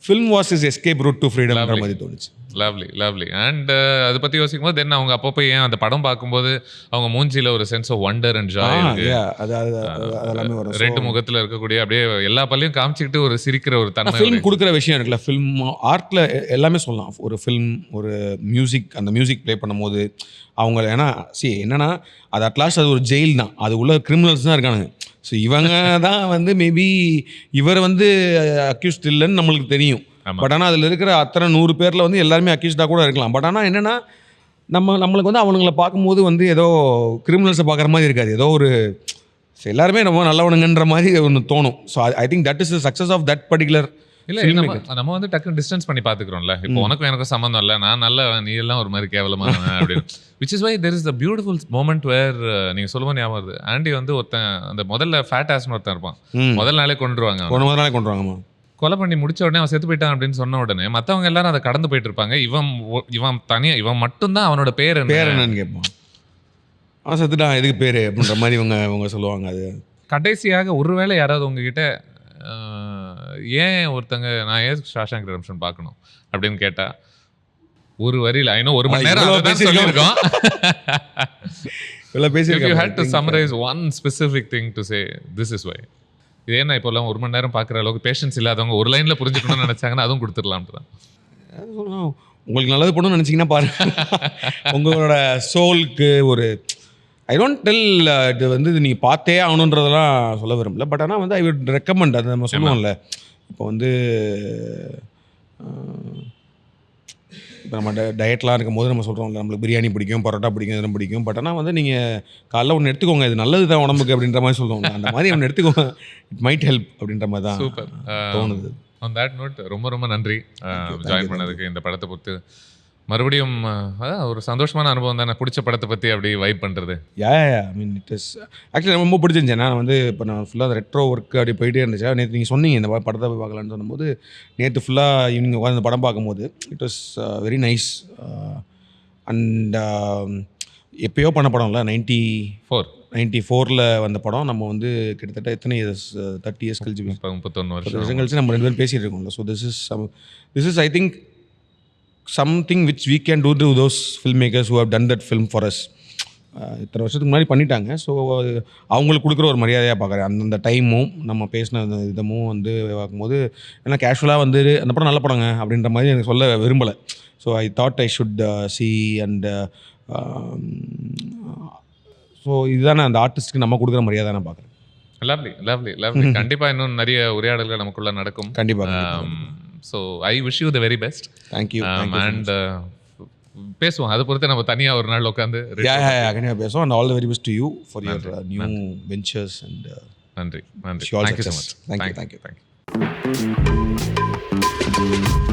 film was his escape route to freedom ன்ற மாதிரி தோணுச்சு. லவ்லி அண்ட் அதை பற்றி யோசிக்கும் போது தென் அவங்க அப்பப்போ ஏன் அந்த படம் பார்க்கும்போது அவங்க மூஞ்சியில் ஒரு sense of wonder and joy இருக்கு. அதெல்லாமே வரும். ரெண்டு முகத்தில் இருக்கக்கூடிய அப்படியே எல்லா பள்ளியும் காமிச்சிக்கிட்டு ஒரு சிரிக்கிற ஒரு தன்மை ஃபிலிம் கொடுக்குற விஷயம் இருக்குல்ல. ஃபில்ம் ஆர்ட்டில் எல்லாமே சொல்லலாம். ஒரு ஃபில்ம், ஒரு மியூசிக், அந்த மியூசிக் ப்ளே பண்ணும்போது அவங்க ஏன்னா என்னன்னா அது அட்லாஸ்ட் அது ஒரு ஜெயில் தான், அது உள்ள கிரிமினல்ஸ் தான் இருக்கானுங்க. ஸோ இவங்க தான் வந்து மேபி இவர் வந்து அக்யூஸ்ட் இல்லைன்னு நம்மளுக்கு தெரியும். பட் ஆனால் அதில் இருக்கிற அத்தனை 100 பேரில் வந்து எல்லாருமே அக்யூஸ்டாக கூட இருக்கலாம். பட் ஆனால் என்னென்னா நம்மளுக்கு வந்து அவனுங்களை பார்க்கும்போது வந்து ஏதோ கிரிமினல்ஸை பார்க்குற மாதிரி இருக்காது. ஏதோ ஒரு எல்லாருமே ரொம்ப நல்லவனுங்கன்ற மாதிரி ஒன்று தோணும். So I think that is the success of that particular. இல்லை நம்ம வந்து டக்குன்னு டிஸ்டன்ஸ் பண்ணி பார்த்துக்கிறோம்ல. இப்போ உனக்கும் எனக்கும் சம்மந்தம் இல்லை, நான் நல்ல நீ எல்லாம் ஒரு மாதிரி கேவலமான அப்படின்னு. Which is why there is the beautiful moment where நீங்கள் சொல்லுவோம் ஞாபகம் வருது. ஆண்டி வந்து ஒருத்தன் அந்த முதல்ல ஃபேட் ஆஸ்னு ஒருத்தன் இருப்பான், முதல் நாளே கொண்டுருவாங்க. கொலை பண்ணி முடிச்ச உடனே அவன் செத்து போயிட்டான் அப்படின்னு சொன்ன உடனே மற்றவங்க எல்லாரும் அதை கடந்து போயிட்டு இருப்பாங்க. இவன் தனியாக இவன் மட்டும்தான் அவனோட பேர் என்னன்னு கேட்பான். அவன் செத்துட்டான், எதுக்கு பேர் அப்படின்ற மாதிரி இவங்க சொல்லுவாங்க. அது கடைசியாக ஒருவேளை யாராவது உங்ககிட்ட ஏன் ஒருத்தங்க நான் ஏன் ஷாஷாங்க் ரிடெம்ப்ஷன் பார்க்கணும் அப்படின்னு கேட்டா ஒரு வரியில் ஐநோ 1 மணி நேரம் சொல்லியிருக்கோம். If you had to summarize one specific thing to say, this is why. இது ஏன்னா இப்போல்லாம் 1 மணி நேரம் பார்க்குற அளவுக்கு பேஷன்ஸ் இல்லாதவங்க ஒரு லைனில் புரிஞ்சுக்கணும்னு நினச்சாங்கன்னா அதுவும் கொடுத்துடலாம்ட்டு தான். உங்களுக்கு நல்லது பண்ணணும்னு நினச்சிங்கன்னா பாருங்க. உங்களோட சோலுக்கு ஒரு ஐ டோன்ட் டெல் இது வந்து நீங்கள் பார்த்தே ஆகணுன்றதெல்லாம் சொல்ல விரும்பல. பட் ஆனால் வந்து ஐ வுட் ரெக்கமெண்ட். அது நம்ம சொல்லுவோம்ல, இப்போ வந்து இப்போ நம்ம டயட்லாம் இருக்கும் போது நம்ம சொல்கிறோம்ல, நம்மளுக்கு பிரியாணி பிடிக்கும், பரோட்டா பிடிக்கும், இதெல்லாம் பிடிக்கும். பட் ஆனால் வந்து நீங்கள் காலைல ஒன்று எடுத்துக்கோங்க, இது நல்லது தான் உடம்புக்கு அப்படின்ற மாதிரி சொல்லுவோங்க. அந்த மாதிரி ஒன்று எடுத்துக்கோங்க, இட் மைட் ஹெல்ப் அப்படின்ற மாதிரி தான் சூப்பர் தோணுது. ஆன் தட் நோட் ரொம்ப நன்றி ஜாயின் பண்ணதுக்கு. இந்த படத்தை பொறுத்து மறுபடியும் அதான் ஒரு சந்தோஷமான அனுபவம் தானே, பிடிச்ச படத்தை பற்றி அப்படி வைப் பண்ணுறது. ஐ மீன் இட் இஸ் ஆக்சுவலி ரொம்ப பிடிச்சிருந்துச்சு. நான் வந்து இப்போ நான் ஃபுல்லாக அந்த ரெட்ரோ ஒர்க் அப்படி போயிட்டே இருந்துச்சு. நேற்று நீங்கள் சொன்னீங்க இந்த படத்தை போய் பார்க்கலான்னு சொன்னும்போது, நேற்று ஃபுல்லாக ஈவினிங் உட்காந்து இந்த படம் பார்க்கும்போது it was very nice. And எப்போயோ பண்ண படம்ல 94 வந்த படம். நம்ம வந்து கிட்டத்தட்ட எத்தனை இயர்ஸ், 30 இயர்ஸ் கழிச்சு, 31 வருஷம் கழிச்சு நம்ம 2 பேரும் பேசிகிட்டு இருக்கோம்ல. So this is I think something which we can do to those filmmakers who have done that film for us. இத்தனை வருஷத்துக்கு முன்னாடி பண்ணிட்டாங்க. ஸோ அவங்களுக்கு கொடுக்குற ஒரு மரியாதையாக பார்க்குறேன். அந்தந்த டைமும் நம்ம பேசின விதமும் வந்து பார்க்கும்போது ஏன்னா கேஷுவலாக வந்து அந்த படம் நல்ல படங்க அப்படின்ற மாதிரி எனக்கு சொல்ல விரும்பலை. So I thought I should see and so இதுதானே அந்த ஆர்டிஸ்ட்டுக்கு நம்ம கொடுக்குற மரியாதை நான் பார்க்குறேன். லவ்லி கண்டிப்பாக இன்னும் நிறைய உரையாடல்கள் நமக்குள்ளே நடக்கும். கண்டிப்பாக. So I wish you the very best. Thank you. And பேசுவோம், அதை பொறுத்து நம்ம தனியாக ஒரு நாள் உட்காந்து கண்டிப்பாக பேசுவோம். And all the very best to you for your new ventures and நன்றி. Thank you so much. Thank you.